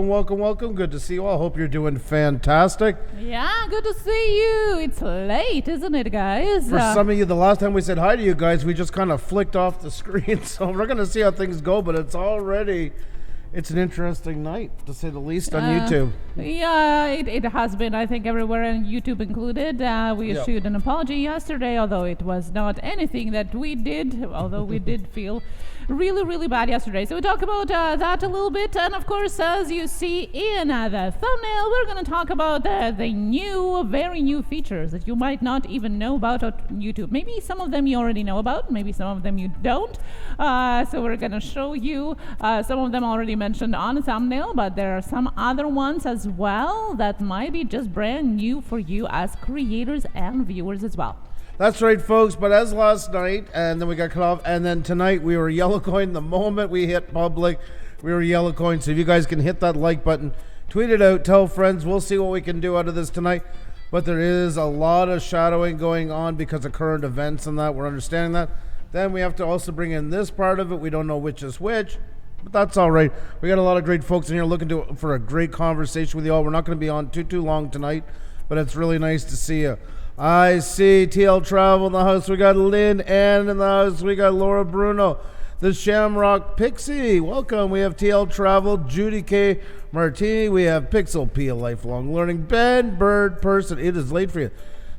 welcome. Good to see you all. Hope you're doing fantastic. Yeah, good to see you. It's late, isn't it, guys? For some of you, the last time we said hi to you guys, we just kind of flicked off the screen. So we're going to see how things go, but it's an interesting night, to say the least, on YouTube. Yeah, it has been, I think, everywhere, and YouTube included. We issued an apology yesterday, although it was not anything that we did, although we did feel really, really bad yesterday. So we talk about that a little bit, and of course, as you see in the thumbnail, we're going to talk about the very new features that you might not even know about on YouTube. Maybe some of them you already know about, maybe some of them you don't. So we're going to show you some of them already mentioned on the thumbnail, but there are some other ones as well that might be just brand new for you as creators and viewers as well. That's right, folks, but as last night, and then we got cut off, and then tonight we were yellow coin. The moment we hit public, we were yellow coin. So if you guys can hit that like button, tweet it out, tell friends, we'll see what we can do out of this tonight. But there is a lot of shadowing going on because of current events and that. We're understanding that. Then we have to also bring in this part of it. We don't know which is which, but that's all right. We got a lot of great folks in here looking for a great conversation with you all. We're not going to be on too long tonight, but it's really nice to see you. I see TL Travel in the house. We got Lynn Ann in the house. We got Laura Bruno, the Shamrock Pixie. Welcome. We have TL Travel, Judy K. Martini. We have Pixel P, a lifelong learning. Ben Bird Person. It is late for you.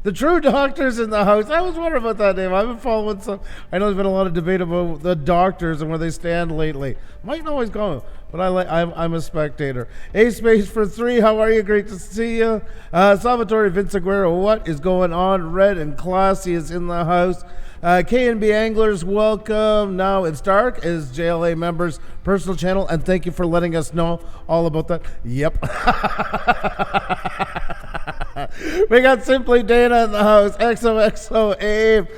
The True Doctor's in the house. I was wondering about that name. I've been following some. I know there's been a lot of debate about the doctors and where they stand lately. Might not always go, but I'm a spectator. A space for 3. How are you? Great to see you. Salvatore Vince Aguero. What is going on? Red and Classy is in the house. K&B Anglers, welcome. Now It's Dark is JLA members' personal channel, and thank you for letting us know all about that. Yep. We got Simply Dana in the house. XOXO Abe.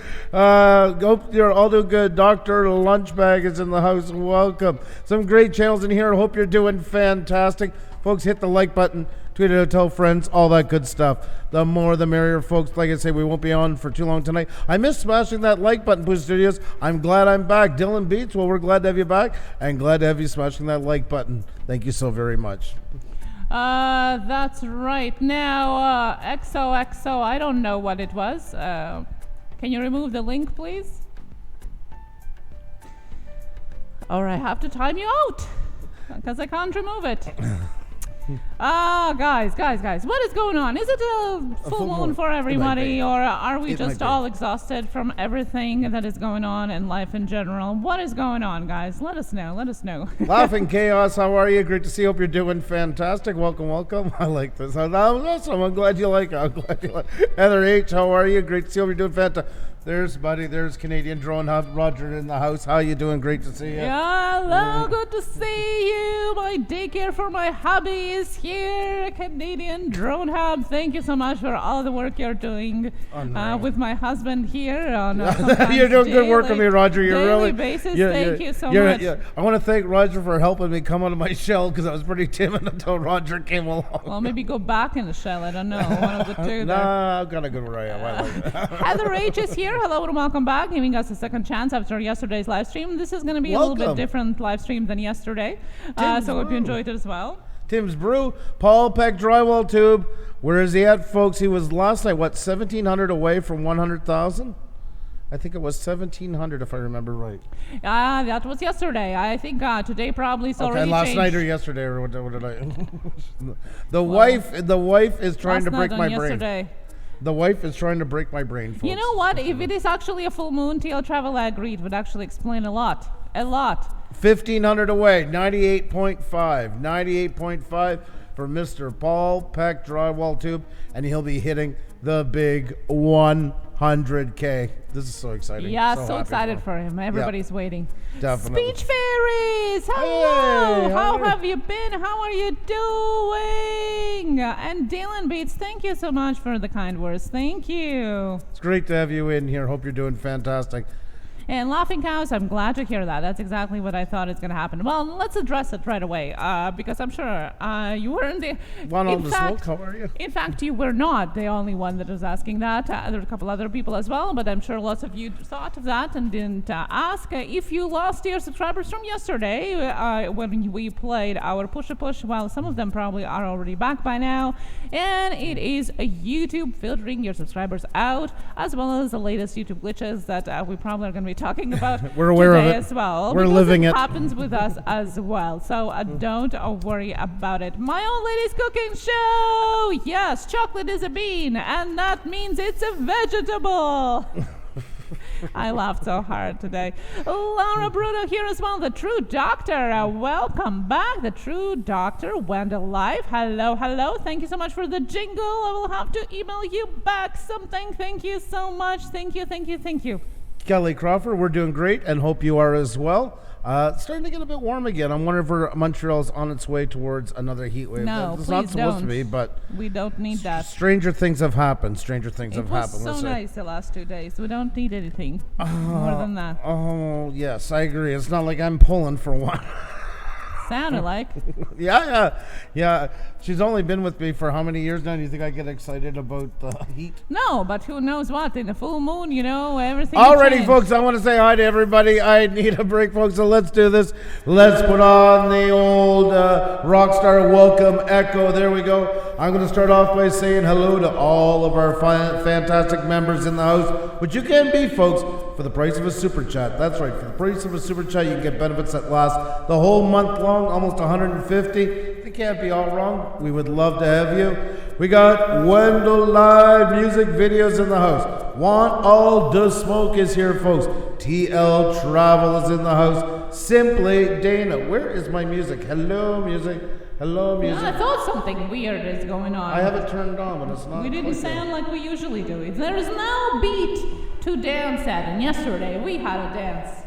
Hope you're all doing good. Dr. Lunchbag is in the house. Welcome. Some great channels in here. I hope you're doing fantastic. Folks, hit the like button. Tweet it out, tell friends, all that good stuff. The more the merrier, folks. Like I say, we won't be on for too long tonight. I miss smashing that like button, Pusa Studios. I'm glad I'm back. Dylan Beats, well, we're glad to have you back, and glad to have you smashing that like button. Thank you so very much. That's right. Now, XOXO, I don't know what it was. Can you remove the link, please? Or I have to time you out, because I can't remove it. Guys, what is going on? Is it a full moon for everybody, or are we just all exhausted from everything that is going on in life in general? What is going on, guys? Let us know. Laughing Chaos, how are you? Great to see you. Hope you're doing fantastic. Welcome. I like this. That was awesome. I'm glad you like it. Heather H, how are you? Great to see you. Hope you're doing fantastic. There's Buddy. There's Canadian Drone Hub. Roger in the house. How you doing? Great to see you. Yeah, hello. Good to see you. My daycare for my hubby is here. Canadian Drone Hub. Thank you so much for all the work you're doing with my husband here. On you're doing good work with me, Roger. You're daily really basis. Thank you so much. Yeah. I want to thank Roger for helping me come out of my shell, because I was pretty timid until Roger came along. Well, maybe go back in the shell. I don't know. One of the two. Nah, I'm kind of good where I am. I like it. Heather H is here. Hello and welcome back, giving us a second chance after yesterday's live stream. This is going to be a little bit different live stream than yesterday, so hope you enjoyed it as well. Tim's Brew, Paul Peck Drywall Tube. Where is he at, folks? He was last night, 1,700 away from 100,000? I think it was 1,700 if I remember right. That was yesterday. I think today probably it's already last changed. Night or yesterday, or what did I? The wife is trying to break my brain. The wife is trying to break my brain, folks. You know what? If it is actually a full moon, TL Travel, I agreed, would actually explain a lot. 1,500 away, 98.5 for Mr. Paul Peck Drywall Tube, and he'll be hitting the big 100K. This is so exciting. Yeah, so excited for him. Everybody's waiting. Definitely. Speech Fairies, hello. How have you been? How are you doing? And Dylan Beats, thank you so much for the kind words. Thank you. It's great to have you in here. Hope you're doing fantastic. And Laughing Cows, I'm glad to hear that. That's exactly what I thought is going to happen. Well, let's address it right away, because I'm sure you weren't the... How are you? In fact, you were not the only one that was asking that. There were a couple other people as well, but I'm sure lots of you thought of that and didn't ask. If you lost your subscribers from yesterday, when we played our Push, well, some of them probably are already back by now, and it is YouTube filtering your subscribers out, as well as the latest YouTube glitches that we probably are going to be talking about We're aware today of it as well. We're living it. Happens with us as well, so don't worry about it. My Old Lady's Cooking Show. Yes, chocolate is a bean, and that means it's a vegetable. I laughed so hard today. Laura Bruno here as well, the True Doctor. Welcome back. The True Doctor went live. Hello, hello. Thank you so much for the jingle. I will have to email you back something. Thank you so much. Thank you, thank you, thank you. Kelly Crawford, we're doing great and hope you are as well. It's starting to get a bit warm again. I'm wondering if Montreal's on its way towards another heat wave. No, it's please not supposed don't. to be, but we don't need that. Stranger things have happened. Stranger things have happened. It was so nice the last 2 days. We don't need anything more than that. Oh, yes, I agree. It's not like I'm pulling for one. Sounded like. Yeah. She's only been with me for how many years now? Do you think I get excited about the heat? No, but who knows what? In the full moon, everything. Alrighty, folks, I want to say hi to everybody. I need a break, folks, so let's do this. Let's put on the old Rockstar Welcome Echo. There we go. I'm going to start off by saying hello to all of our fantastic members in the house, which you can be, folks, for the price of a super chat. That's right, for the price of a super chat, you can get benefits that last the whole month long, almost 150. They can't be all wrong. We would love to have you. We got Wendell Live Music Videos in the house. Want All the Smoke is here, folks. TL Travel is in the house. Simply Dana. Where is my music? Hello, music. Hello, music. I thought something weird is going on. I have it turned on, but it's not. We didn't sound like we usually do. There is no beat to dance at, and yesterday we had a dance.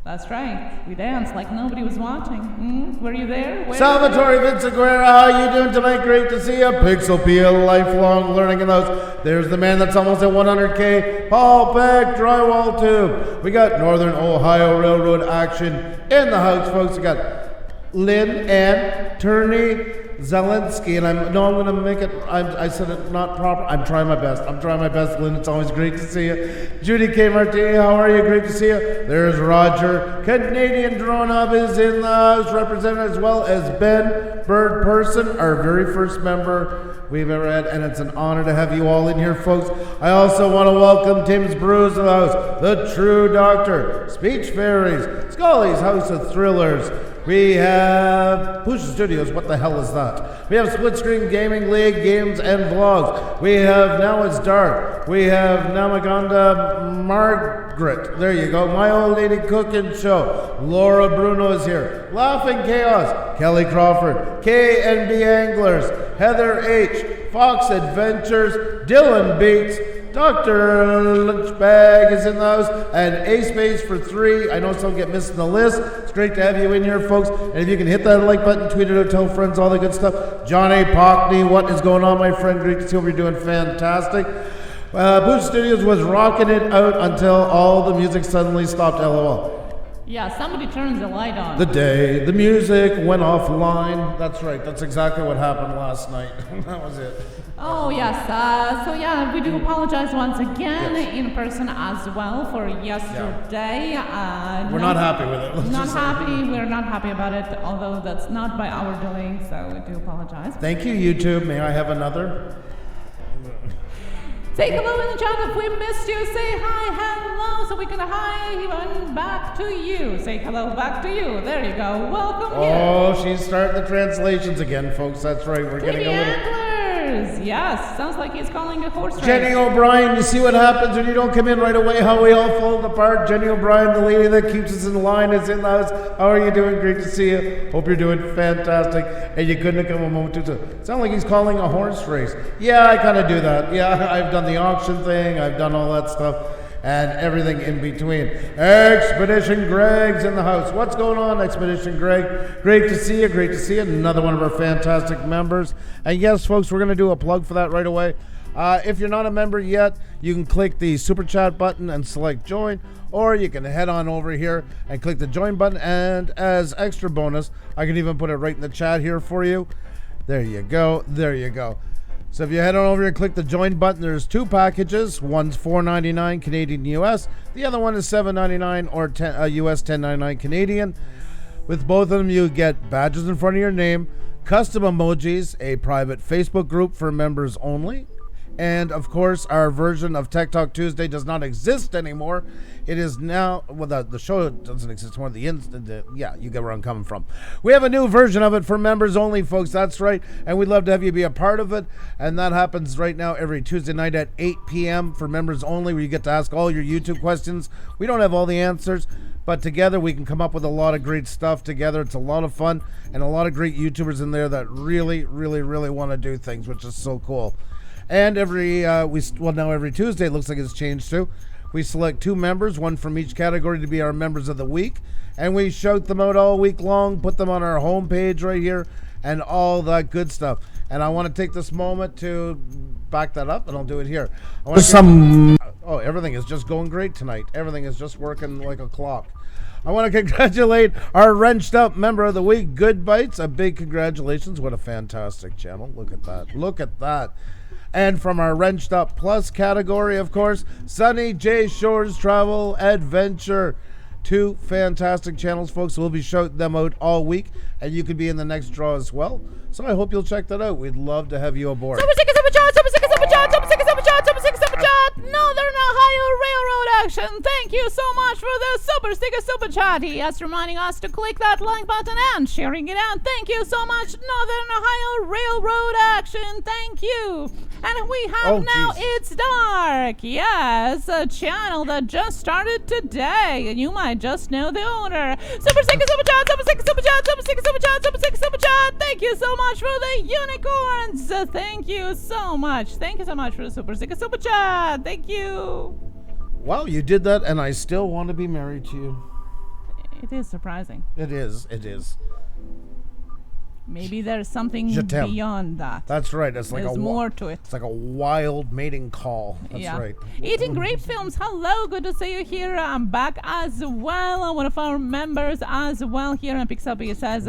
That's right. We danced like nobody was watching. Were you there? Salvatore Vinciguerra, how you doing tonight? Great to see you. Pixel Peel, lifelong learning in those. There's the man that's almost at 100K. Paul Peck, Drywall Tube. We got Northern Ohio Railroad action in the house, folks. We got Lynn and Turney Zelensky, and I'm going to make it. I said it not proper. I'm trying my best. Lynn, it's always great to see you. Judy K. Martini, how are you? Great to see you. There's Roger. Canadian Drone Hub is in the house, represented, as well as Ben Bird Person, our very first member we've ever had, and it's an honor to have you all in here, folks. I also want to welcome Tim's Brews to the house, the True Doctor, Speech Fairies, Scully's House of Thrillers. We have Pusa Studios. What the hell is that? We have Split Screen Gaming League, games and vlogs. We have Now It's Dark. We have Namaganda Margaret. There you go. My Old Lady Cooking Show. Laura Bruno is here. Laughing Chaos. Kelly Crawford. KNB Anglers. Heather H. Fox Adventures. Dylan Beats. Dr. Lunchbag is in the house, and A Space for 3. I know some get missed in the list. It's great to have you in here, folks. And if you can hit that like button, tweet it out, tell friends, all the good stuff. John A. Pockney, what is going on, my friend? Great to see you. You're doing fantastic. Boost Studios was rocking it out until all the music suddenly stopped, LOL. Yeah, somebody turns the light on. The day the music went offline. That's right. That's exactly what happened last night. That was it. Oh, yes. So, yeah, we do apologize once again in person as well for yesterday. We're not happy with it. We're not happy about it, although that's not by our doing, so we do apologize. Thank you, YouTube. May I have another? Say hello in the chat if we missed you. Say hi, hello, so we can hi even back to you. Say hello back to you. There you go. Welcome here. Oh, she's starting the translations again, folks. That's right. We're getting a little... Anglers. Yes, sounds like he's calling a horse race. Jenny O'Brien, you see what happens when you don't come in right away, how we all fall apart. Jenny O'Brien, the lady that keeps us in line, is in the house. How are you doing? Great to see you. Hope you're doing fantastic. And you couldn't have come a moment too soon. Sound like he's calling a horse race. Yeah, I kind of do that. Yeah, I've done the auction thing. I've done all that stuff. and everything in between. Expedition Greg's in the house. What's going on, Expedition Greg? Great to see you. Great to see you. Another one of our fantastic members. And yes, folks, we're going to do a plug for that right away. If you're not a member yet, you can click the Super Chat button and select join, or you can head on over here and click the join button, and as extra bonus, I can even put it right in the chat here for you. There you go. There you go. So if you head on over here and click the join button, there's two packages. One's $4.99 Canadian US. The other one is $7.99 or US $10.99 Canadian. With both of them, you get badges in front of your name, custom emojis, a private Facebook group for members only, and of course, our version of Tech Talk Tuesday does not exist anymore. It is now, well, the show doesn't exist anymore. Yeah, you get where I'm coming from. We have a new version of it for members only, folks. That's right. And we'd love to have you be a part of it. And that happens right now every Tuesday night at 8 p.m. for members only, where you get to ask all your YouTube questions. We don't have all the answers, but together we can come up with a lot of great stuff together. It's a lot of fun and a lot of great YouTubers in there that really, really, really want to do things, which is so cool. And every Tuesday, it looks like it's changed too. We select two members, one from each category, to be our members of the week, and we shout them out all week long, put them on our homepage right here, and all that good stuff. And I want to take this moment to back that up, and I'll do it here. Everything is just going great tonight. Everything is just working like a clock. I want to congratulate our Wrenched Up member of the week, Good Bites. A big congratulations. What a fantastic channel. Look at that. Look at that. And from our Wrenched Up Plus category, of course, Sunny J Shores Travel Adventure. Two fantastic channels, folks. We'll be shouting them out all week, and you could be in the next draw as well. So I hope you'll check that out. We'd love to have you aboard. Northern Ohio Railroad Action. Thank you so much for the Super Sticker Super Chat. He is reminding us to click that like button and sharing it out. Thank you so much, Northern Ohio Railroad Action. Thank you. And we have It's Dark. Yes, a channel that just started today, and you might just know the owner. Super Sticker Super Chat, Super Sticker Super Chat, Super Sticker Super Chat, Super Sticker Super Chat. Thank you so much for the unicorns. Thank you so much. Thank you so much for the Super Sticker Super Chat. Thank you. Wow, you did that, and I still want to be married to you. It is surprising. It is. It is. Maybe there's something beyond that. That's right. There's more to it. It's like a wild mating call. That's right. Eating Grape Films. Hello, good to see you here. I'm back as well. One of our members as well here in Pixelby. It says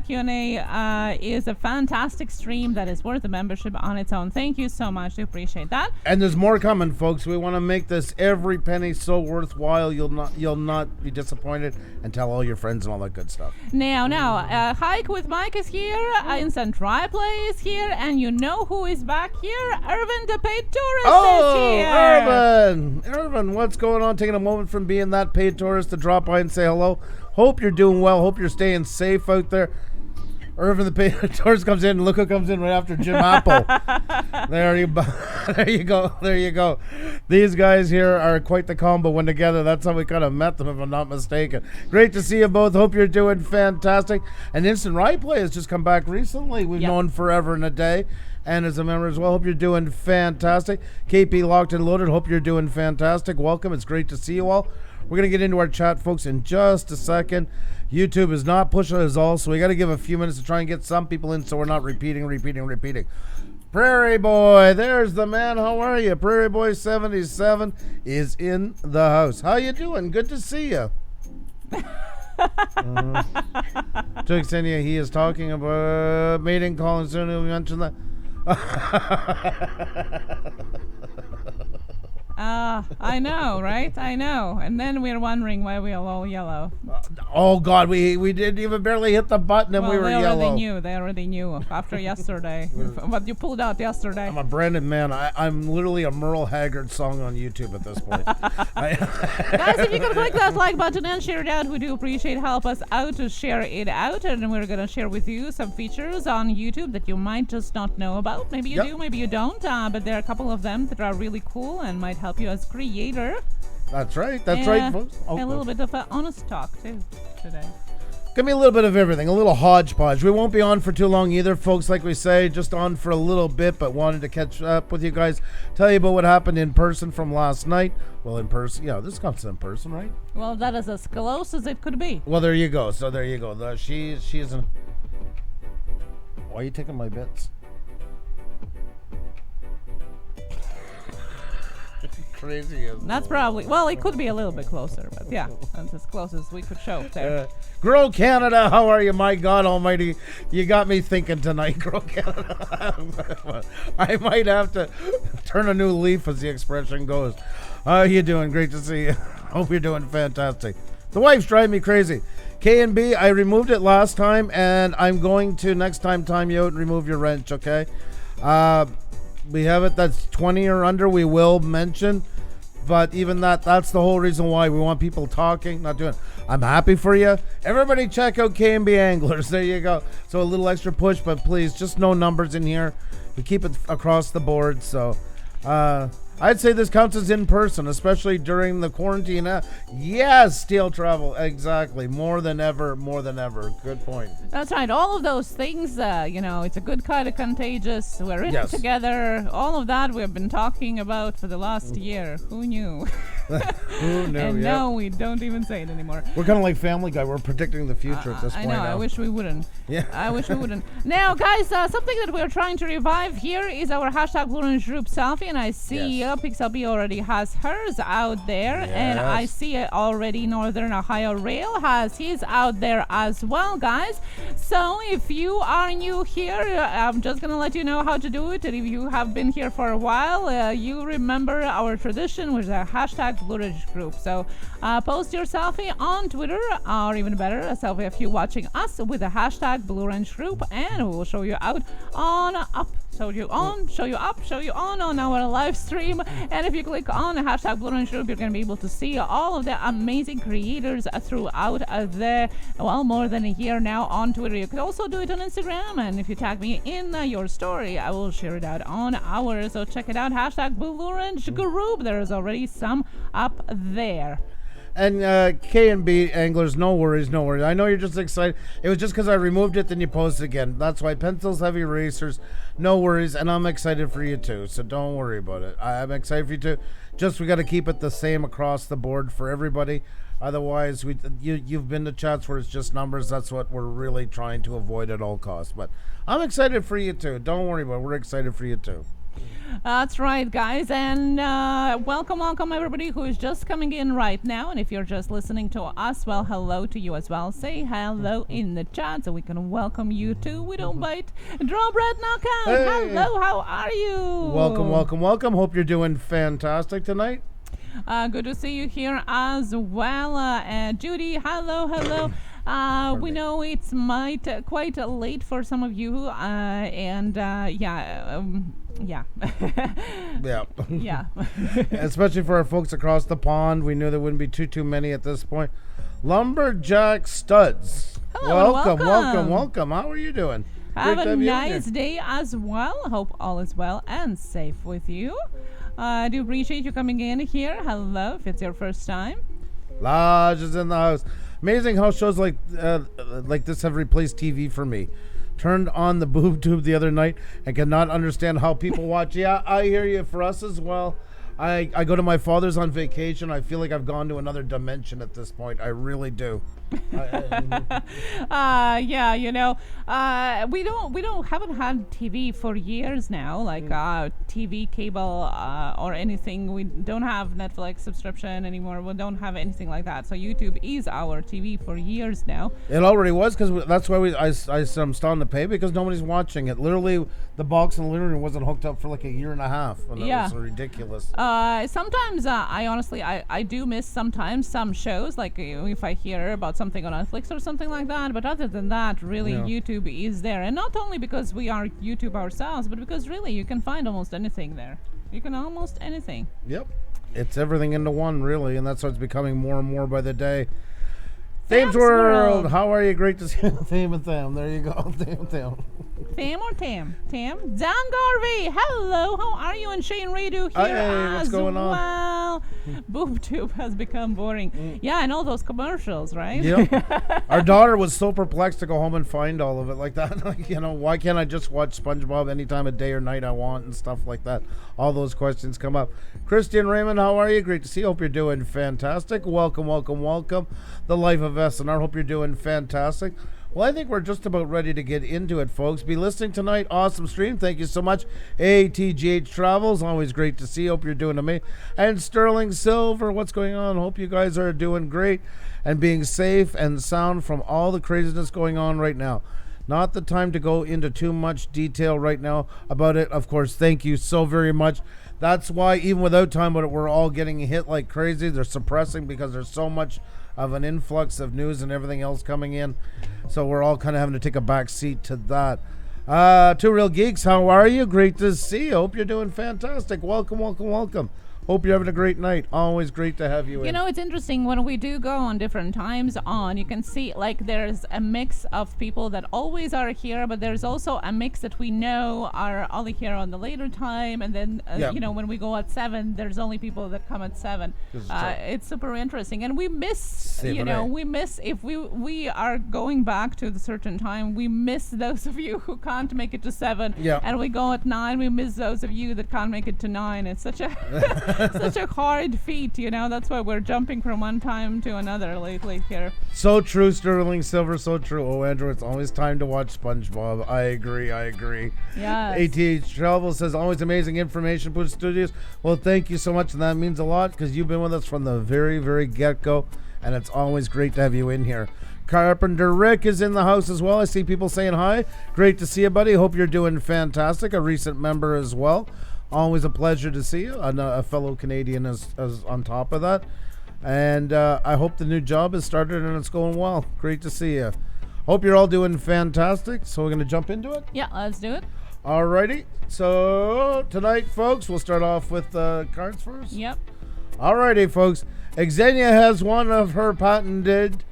Q&A is a fantastic stream that is worth a membership on its own. Thank you so much. I appreciate that. And there's more coming, folks. We want to make this every penny so worthwhile. You'll not be disappointed, and tell all your friends and all that good stuff. Now, Hike with Mike is here. Instant Replay is here, and you know who is back here? Irvin, the paid tourist, is here. Irvin, what's going on? Taking a moment from being that paid tourist to drop by and say hello. Hope you're doing well. Hope you're staying safe out there. Irvin, the paid tourist, comes in, and look who comes in right after Jim Apple. There you go. There you go. These guys here are quite the combo when together. That's how we kind of met them, if I'm not mistaken. Great to see you both. Hope you're doing fantastic. And Instant Replay has just come back recently. We've known forever and a day. And as a member as well, hope you're doing fantastic. KP Locked and Loaded, hope you're doing fantastic. Welcome. It's great to see you all. We're going to get into our chat, folks, in just a second. YouTube is not pushing us all, so we got to give a few minutes to try and get some people in so we're not repeating. Prairie Boy, there's the man. How are you? Prairie Boy 77 is in the house. How you doing? Good to see you. To extend, he is talking about mating call, and soon he'll mention that. I know, right? I know. And then we're wondering why we're all yellow. Oh, God, we didn't even barely hit the button and we were yellow. They already knew after yesterday. What you pulled out yesterday. I'm a branded man. I'm literally a Merle Haggard song on YouTube at this point. Guys, if you can click that like button and share it out, we do appreciate. Help us out to share it out. And we're going to share with you some features on YouTube that you might just not know about. Maybe you do, maybe you don't. But there are a couple of them that are really cool and might help you as creator. That's right. That's right, folks. A little bit of honest talk too today. Give me a little bit of everything, a little hodgepodge. We won't be on for too long either, folks. Like we say, just on for a little bit, but wanted to catch up with you guys. Tell you about what happened in person from last night. Well, in person, yeah, this comes in person, right? Well, that is as close as it could be. Well, there you go. So there you go. She's an. Why are you taking my bits? Crazy. That's probably, well, it could be a little bit closer, but yeah, that's as close as we could show there. Grow Canada, how are you? My God Almighty, you got me thinking tonight, Grow Canada. I might have to turn a new leaf, as the expression goes. How you doing? Great to see you. Hope you're doing fantastic. The wife's driving me crazy. K&B, I removed it last time, and I'm going to next time you out and remove your wrench, okay? We have it that's 20 or under, we will mention. But even that's the whole reason why we want people talking, not doing it. I'm happy for you. Everybody check out K&B Anglers. There you go. So a little extra push, but please, just no numbers in here. We keep it across the board. So I'd say this counts as in person, especially during the quarantine. Yes, steel travel. Exactly. More than ever. Good point. That's right. All of those things, it's a good kind of contagious. We're in it together. All of that we've been talking about for the last year. Who knew? Who knew? And now we don't even say it anymore. We're kind of like Family Guy. We're predicting the future at this point. I know. Now. I wish we wouldn't. Yeah. I wish we wouldn't. Now, guys, something that we're trying to revive here is our hashtag Blue Orange Group selfie, and I see Pixelby already has hers out there, and I see already Northern Ohio Rail has his out there as well, guys. So if you are new here, I'm just gonna let you know how to do it, and if you have been here for a while, you remember our tradition, which is a hashtag Blue Ridge Group. So post your selfie on Twitter, or even better, a selfie of you watching us with the hashtag Blue Orange Group, and we will show you out show you on our live stream. And if you click on the hashtag Blue Orange Group, you're going to be able to see all of the amazing creators throughout more than a year now on Twitter. You could also do it on Instagram, and if you tag me in your story, I will share it out on ours. So check it out, hashtag Blue Orange Group. There is already some up there. And K&B Anglers, no worries. I know you're just excited. It was just because I removed it, then you posted again. That's why. Pencils, heavy erasers, no worries. And I'm excited for you too, so don't worry about it. I'm excited for you too. Just we got to keep it the same across the board for everybody. Otherwise, you've been to chats where it's just numbers. That's what we're really trying to avoid at all costs. But I'm excited for you too. Don't worry about it. We're excited for you too. That's right, guys, and welcome everybody who is just coming in right now. And if you're just listening to us, well, hello to you as well. Say hello in the chat so we can welcome you too. We don't bite. Draw bread knockout. Hey. Hello, how are you? Welcome. Hope you're doing fantastic tonight. Good to see you here as well. Judy, hello. We know it's quite late for some of you, yeah. Especially for our folks across the pond. We knew there wouldn't be too many at this point. Lumberjack Studs. Hello, welcome. How are you doing? Have a nice day as well. Hope all is well and safe with you. I do appreciate you coming in here. Hello, if it's your first time. Lodge is in the house. Amazing how shows like this have replaced TV for me. Turned on the boob tube the other night and cannot understand how people watch. Yeah, I hear you. For us as well. I go to my father's on vacation. I feel like I've gone to another dimension at this point. I really do. We haven't had TV for years now, like TV cable or anything. We don't have Netflix subscription anymore. We don't have anything like that. So YouTube is our TV for years now. It already was, because that's why I'm starting to pay, because nobody's watching it. Literally, the box in the living room wasn't hooked up for like a year and a half. And that was ridiculous. Sometimes I do miss sometimes some shows, like if I hear about something on Netflix or something like that, but other than that, really, YouTube is there. And not only because we are YouTube ourselves, but because really you can find almost anything there. You can almost anything. Yep. It's everything into one, really, and that's what's becoming more and more by the day. Thames World, how are you? Great to see you. Thame and Tham. There you go. Thame. Tam or Tam? Tam? Dan Garvey, hello. How are you? And Shane Redu here Hey, what's going on? well. BoobTube has become boring. Yeah, and all those commercials, right? Yep. Our daughter was so perplexed to go home and find all of it like that. Like, why can't I just watch SpongeBob any time of day or night I want and stuff like that? All those questions come up. Christian Raymond, how are you? Great to see you. Hope you're doing fantastic. Welcome. The Life of SNR. Hope you're doing fantastic. Well, I think we're just about ready to get into it, folks. Be listening tonight. Awesome stream. Thank you so much. ATGH Travels. Always great to see you. Hope you're doing amazing. And Sterling Silver, what's going on? Hope you guys are doing great and being safe and sound from all the craziness going on right now. Not the time to go into too much detail right now about it. Of course, thank you so very much. That's why even without time, we're all getting hit like crazy. They're suppressing because there's so much of an influx of news and everything else coming in. So we're all kind of having to take a back seat to that. Two Real Geeks, how are you? Great to see you. Hope you're doing fantastic. Welcome. Hope you're having a great night. Always great to have you in. It's interesting when we do go on different times on, you can see like there's a mix of people that always are here, but there's also a mix that we know are only here on the later time. And then, when we go at 7, there's only people that come at 7. It's super interesting. And we miss, if we are going back to the certain time, we miss those of you who can't make it to 7. Yeah. And we go at 9, we miss those of you that can't make it to 9. It's such a... such a hard feat, that's why we're jumping from one time to another lately here. So true, Sterling Silver, so true. Oh, Andrew, it's always time to watch SpongeBob. I agree. Yeah. ATH Travel says, always amazing information, Pusa Studios. Well, thank you so much, and that means a lot because you've been with us from the very, very get-go, and it's always great to have you in here. Carpenter Rick is in the house as well. I see people saying hi. Great to see you, buddy. Hope you're doing fantastic. A recent member as well. Always a pleasure to see you. And a fellow Canadian is on top of that. And I hope the new job has started and it's going well. Great to see you. Hope you're all doing fantastic. So we're going to jump into it? Yeah, let's do it. Alrighty. So tonight, folks, we'll start off with cards first. Yep. Alrighty, folks. Xenia has one of her patented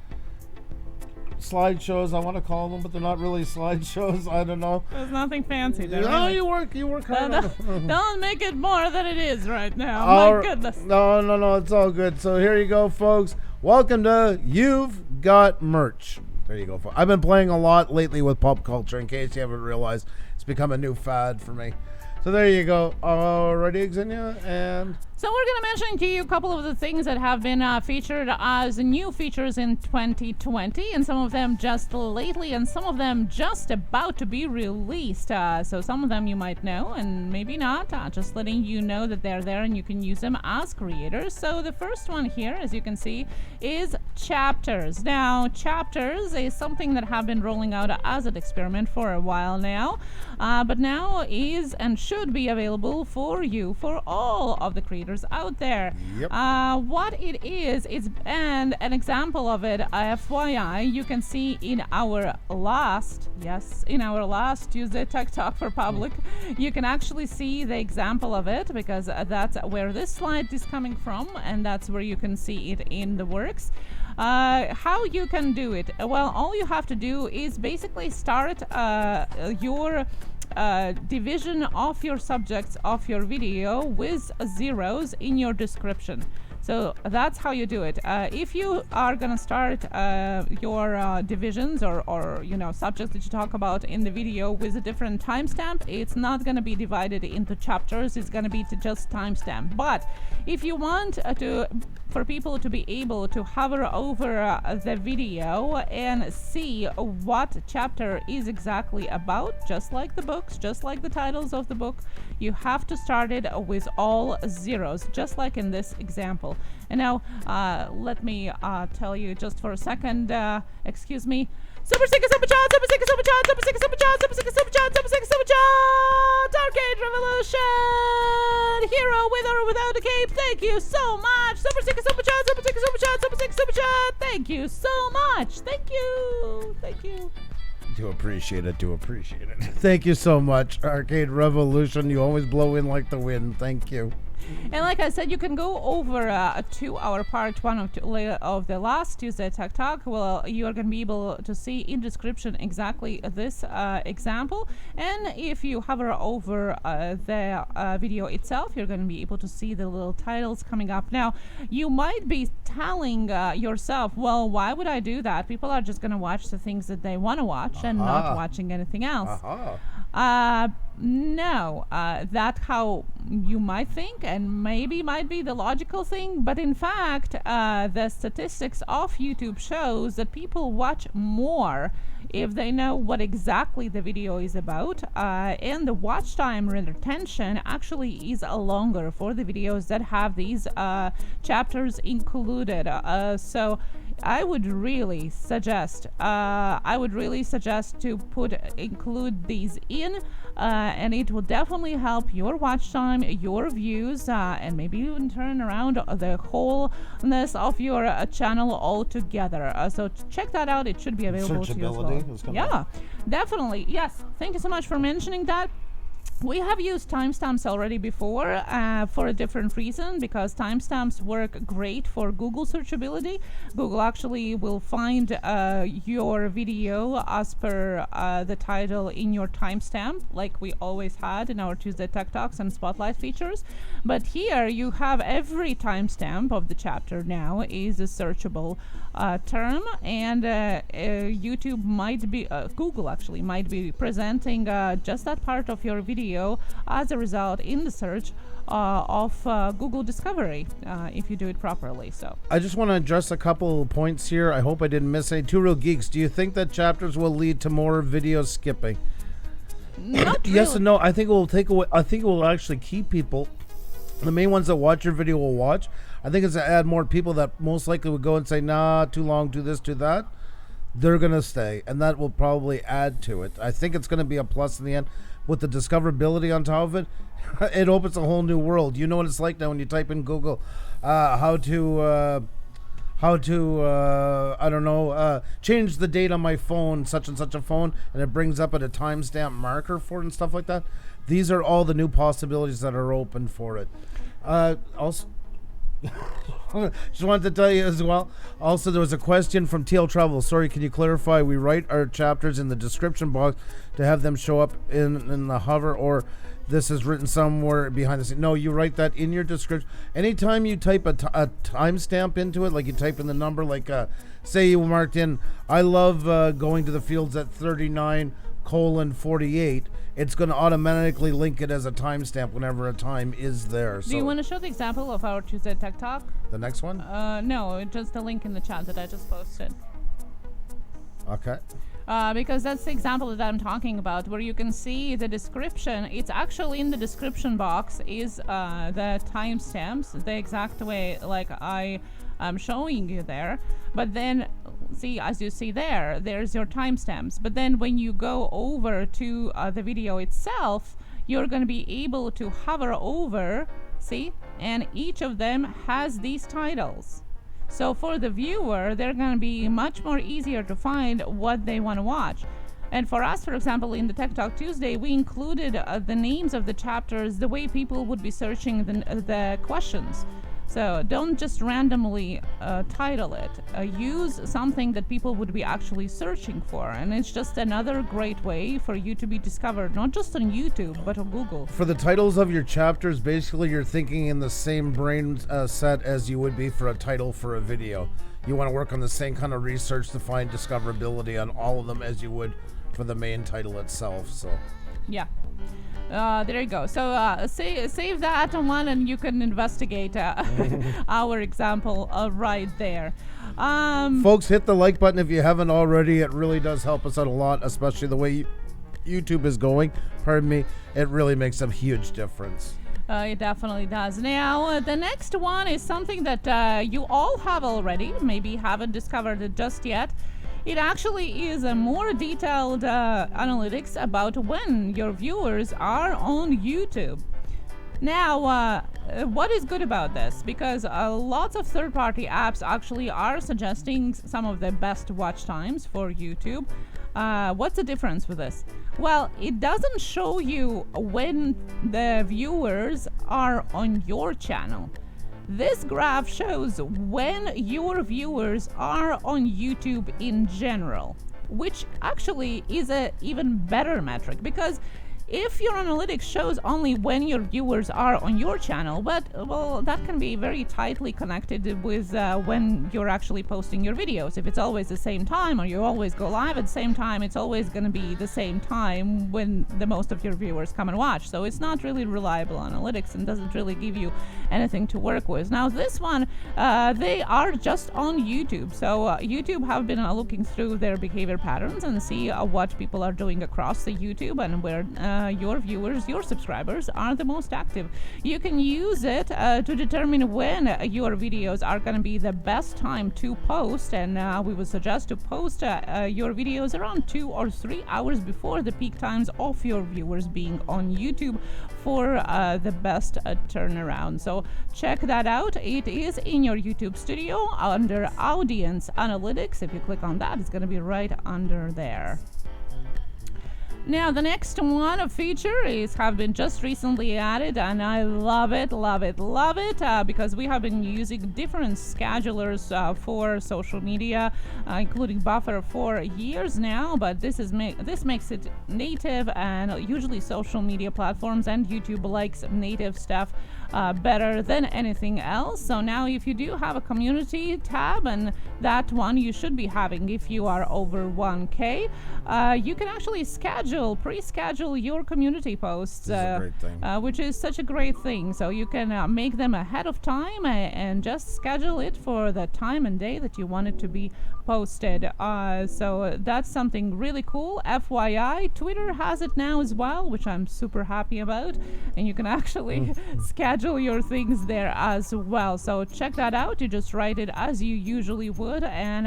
slideshows, I want to call them, but they're not really slideshows. I don't know. There's nothing fancy. No, you work hard on it. Don't make it more than it is right now. My goodness. No, it's all good. So here you go, folks. Welcome to You've Got Merch. There you go, folks. I've been playing a lot lately with pop culture, in case you haven't realized. It's become a new fad for me. So there you go. Alrighty, Xenia, and... So we're going to mention to you a couple of the things that have been featured as new features in 2020, and some of them just lately, and some of them just about to be released. So some of them you might know, and maybe not. Just letting you know that they're there and you can use them as creators. So the first one here, as you can see, is Chapters. Now, Chapters is something that have been rolling out as an experiment for a while now, but now is and should be available for you, for all of the creators out there. Yep. What it is, and an example of it, FYI, you can see in our last Tuesday Tech Talk for Public, you can actually see the example of it, because that's where this slide is coming from, and that's where you can see it in the works. How you can do it? Well, all you have to do is basically start your division of your subjects of your video with zeros in your description. So that's how you do it. If you are going to start your divisions or subjects that you talk about in the video with a different timestamp, it's not going to be divided into chapters. It's going to be to just timestamp. But if you want for people to be able to hover over the video and see what chapter is exactly about, just like the books, just like the titles of the book, you have to start it with all zeros, just like in this example. And now, let me tell you just for a second, excuse me. Super Sticker Super Chat, Super Sticker Super Chat, Super Sticker Super Chat, Super Sticker Super Chat, Super Sticker Super Chat, Arcade Revolution, Hero with or without a cape, thank you so much. Super Sticker Super Chat, Super Sticker Super Chat, Super Sticker Super Chat, thank you so much. Thank you. Do appreciate it. Thank you so much, Arcade Revolution. You always blow in like the wind. Thank you. And like I said, you can go over to our part one of the last Tuesday Tech Talk. Well, you are going to be able to see in description exactly this example. And if you hover over the video itself, you're going to be able to see the little titles coming up. Now, you might be telling yourself, well, why would I do that? People are just going to watch the things that they want to watch and not watching anything else. No, that's how you might think, and maybe might be the logical thing, but in fact, the statistics of YouTube shows that people watch more if they know what exactly the video is about, and the watch time retention actually is longer for the videos that have these chapters included. So I would really suggest to include these in, and it will definitely help your watch time, your views, and maybe even turn around the wholeness of your channel altogether. So check that out. It should be available to you as well. Yeah, definitely. Yes. Thank you so much for mentioning that. We have used timestamps already before for a different reason, because timestamps work great for Google searchability. Google actually will find your video as per the title in your timestamp, like we always had in our Tuesday Tech Talks and Spotlight features. But here you have every timestamp of the chapter now is a searchable term, and YouTube might be, Google actually might be presenting just that part of your video as a result in the search of Google Discovery if you do it properly. So I just want to address a couple points here. I hope I didn't miss any. Two Real Geeks, do you think that chapters will lead to more video skipping? Not really. Yes and no. I think it will take away. I think it will actually keep people. The main ones that watch your video will watch. I think it's to add more people that most likely would go and say, nah, too long, do this, do that. They're going to stay, and that will probably add to it. I think it's going to be a plus in the end. With the discoverability on top of it, it opens a whole new world. You know what it's like now when you type in Google how to change the date on my phone, such and such a phone, and it brings up at a timestamp marker for it and stuff like that. These are all the new possibilities that are open for it. Also, just wanted to tell you as well. Also, there was a question from TL Travel. Sorry, can you clarify? We write our chapters in the description box to have them show up in the hover, or this is written somewhere behind the scene. No, you write that in your description. Anytime you type a timestamp into it, like you type in the number, like say you marked in, I love going to the fields at 39:48. It's going to automatically link it as a timestamp whenever a time is there. Do you want to show the example of our Tuesday Tech Talk? The next one? No, just the link in the chat that I just posted. Okay. Because that's the example that I'm talking about, where you can see the description. It's actually in the description box is the timestamps, the exact way like I am showing you there. But then, see, as you see there, there's your timestamps. But then when you go over to the video itself, you're going to be able to hover over, see, and each of them has these titles. So for the viewer, they're going to be much more easier to find what they want to watch. And for us, for example, in the Tech Talk Tuesday, we included the names of the chapters the way people would be searching the questions. So don't just randomly title it. Use something that people would be actually searching for. And it's just another great way for you to be discovered, not just on YouTube, but on Google. For the titles of your chapters, basically you're thinking in the same brain set as you would be for a title for a video. You want to work on the same kind of research to find discoverability on all of them as you would for the main title itself. So yeah. There you go. So save that one, and you can investigate our example right there. Folks, hit the like button if you haven't already. It really does help us out a lot, especially the way YouTube is going. Pardon me. It really makes a huge difference. It definitely does. Now, the next one is something that you all have already, maybe haven't discovered it just yet. It actually is a more detailed analytics about when your viewers are on YouTube. Now, what is good about this? Because lots of third-party apps actually are suggesting some of the best watch times for YouTube. What's the difference with this? Well, it doesn't show you when the viewers are on your channel. This graph shows when your viewers are on YouTube in general, which actually is a even better metric, because if your analytics shows only when your viewers are on your channel, but well, that can be very tightly connected with when you're actually posting your videos. If it's always the same time, or you always go live at the same time, it's always going to be the same time when the most of your viewers come and watch. So it's not really reliable analytics and doesn't really give you anything to work with. Now this one, they are just on YouTube. So YouTube have been looking through their behavior patterns and see what people are doing across the YouTube and where your viewers, your subscribers are the most active. You can use it to determine when your videos are going to be the best time to post, and we would suggest to post your videos around 2 or 3 hours before the peak times of your viewers being on YouTube for the best turnaround. So check that out. It is in your YouTube studio under Audience Analytics. If you click on that, it's going to be right under there. Now the next one, a feature, have been just recently added, and I love it, because we have been using different schedulers for social media, including Buffer, for years now. But this makes it native, and usually social media platforms and YouTube likes native stuff better than anything else. So now if you do have a community tab, and that one you should be having if you are over 1K, you can actually pre-schedule your community posts, which is such a great thing. So you can make them ahead of time and just schedule it for the time and day that you want it to be posted. So that's something really cool. FYI, Twitter has it now as well, which I'm super happy about, and you can actually schedule your things there as well. So check that out. You just write it as you usually would, and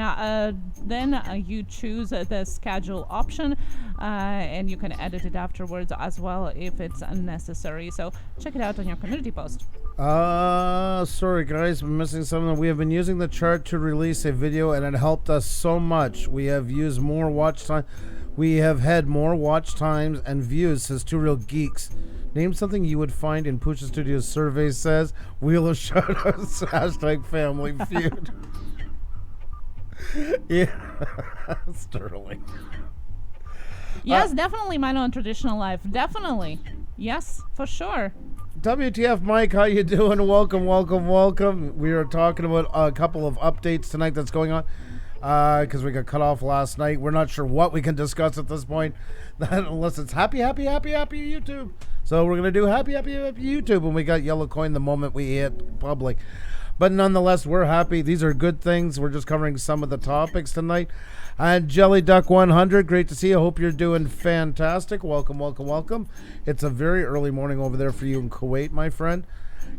then you choose the schedule option, and you can edit it afterwards as well if it's necessary. So check it out on your community post. Sorry guys, I'm missing something. We have been using the chart to release a video, and it helped us so much. We have used more watch time. We have had more watch times and views, says Two Real Geeks. Name something you would find in Pusa Studios survey, says Wheel of Shadows, hashtag Family Feud. Yeah, Sterling. Yes, definitely my non-traditional life. Definitely. Yes, for sure. WTF Mike, how you doing? Welcome. We are talking about a couple of updates tonight that's going on, because we got cut off last night. We're not sure what we can discuss at this point, unless it's happy YouTube. So we're going to do happy YouTube, and we got yellow coin the moment we hit public. But nonetheless, we're happy. These are good things. We're just covering some of the topics tonight. And Jelly Duck 100, great to see you. Hope you're doing fantastic. Welcome. It's a very early morning over there for you in Kuwait, my friend.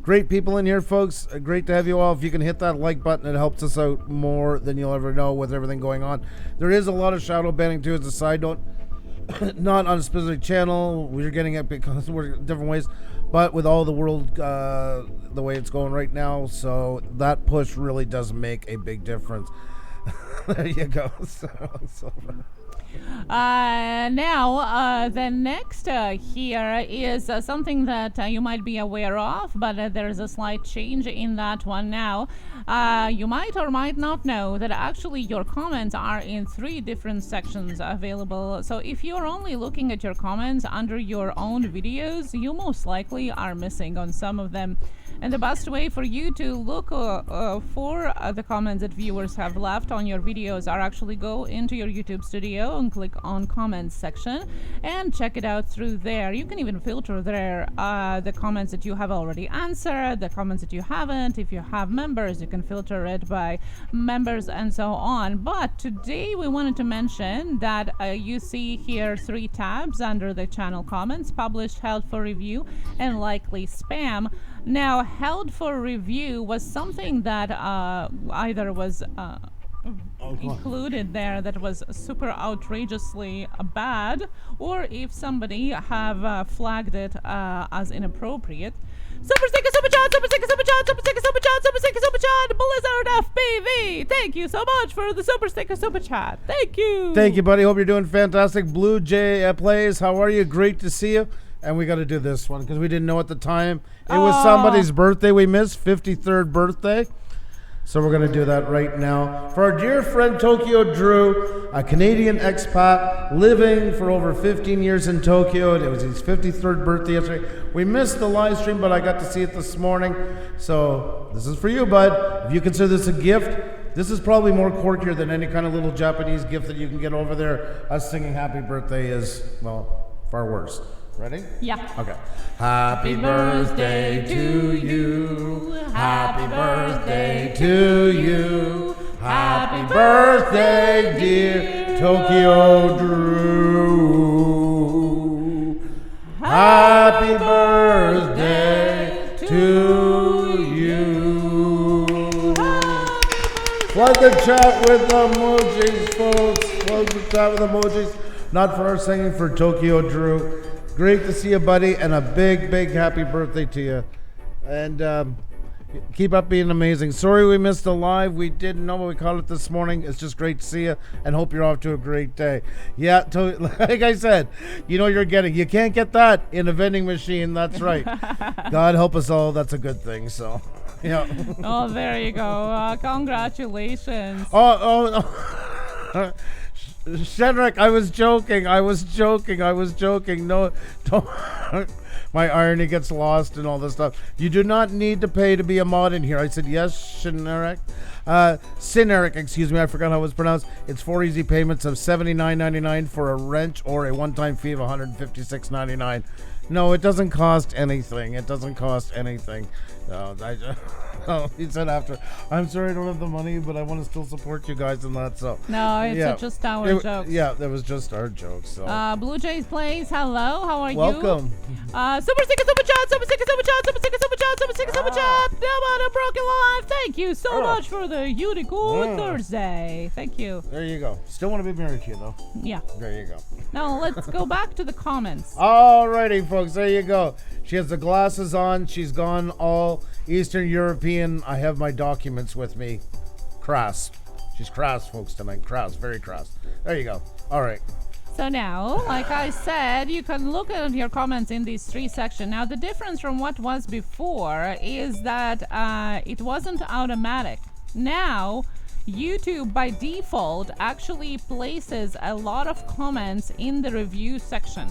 Great people in here, folks. Great to have you all. If you can hit that like button, it helps us out more than you'll ever know with everything going on. There is a lot of shadow banning too, as a side note. Not on a specific channel. We're getting it because we're different ways. But with all the world, the way it's going right now, so that push really does make a big difference. There you go. Now, the next here is something that you might be aware of, but there's a slight change in that one now. You might or might not know that actually your comments are in 3 different sections available. So if you're only looking at your comments under your own videos, you most likely are missing on some of them. And the best way for you to look for the comments that viewers have left on your videos are actually go into your YouTube studio and click on comments section and check it out through there. You can even filter there the comments that you have already answered, the comments that you haven't. If you have members, you can filter it by members and so on. But today we wanted to mention that you see here 3 tabs under the channel comments: published, held for review, and likely spam. Now, held for review was something that either was included there that was super outrageously bad, or if somebody have flagged it as inappropriate. Super sticker, super chat, super sticker, super chat, super sticker, super chat, super sticker, super chat, Blizzard FPV. Thank you so much for the super sticker, super chat. Thank you. Thank you, buddy. Hope you're doing fantastic. Blue Jay Plays, how are you? Great to see you. And we got to do this one because we didn't know at the time. It was somebody's birthday we missed, 53rd birthday. So we're going to do that right now. For our dear friend Tokyo Drew, a Canadian expat living for over 15 years in Tokyo. It was his 53rd birthday yesterday. We missed the live stream, but I got to see it this morning. So this is for you, bud. If you consider this a gift, this is probably more quirkier than any kind of little Japanese gift that you can get over there. Us singing happy birthday is, well, far worse. Ready? Yeah. Okay. Happy birthday to you. Happy birthday to you. Happy birthday, dear Tokyo Drew. Happy birthday to you. Flood the chat with emojis, folks. Flood the chat with emojis. Not for our singing, for Tokyo Drew. Great to see you, buddy, and a big, big happy birthday to you. And keep up being amazing. Sorry we missed the live. We didn't know, but we caught it this morning. It's just great to see you, and hope you're off to a great day. Yeah, like I said, you know you're getting. You can't get that in a vending machine. That's right. God help us all. That's a good thing. So, yeah. Oh, there you go. Congratulations. Oh. Shedrick, I was joking. No, don't. My irony gets lost and all this stuff. You do not need to pay to be a mod in here. I said yes, Shineric. Sineric, excuse me. I forgot how it was pronounced. It's 4 easy payments of $79.99 for a wrench or a one-time fee of $156.99. No, it doesn't cost anything. No, he said after, I'm sorry I don't have the money, but I want to still support you guys in that. So no, it's just our jokes. Yeah, that was just our jokes. So Blue Jays Plays, hello, how are welcome. You? Super sticker, super chat, super sticker, super chat, super sticker, super chat, super sticker, super chat. About a broken life. Thank you so much for the Unicorn Thursday. Thank you. There you go. Still want to be married to you though. Yeah. There you go. Now let's go back to the comments. Alrighty, folks. There you go. She has the glasses on. She's gone all Eastern European. I have my documents with me. Crass. She's crass, folks, tonight. Crass. Very crass. There you go. All right. So now, like I said, you can look at your comments in these 3 sections. Now, the difference from what was before is that it wasn't automatic. Now, YouTube by default actually places a lot of comments in the review section.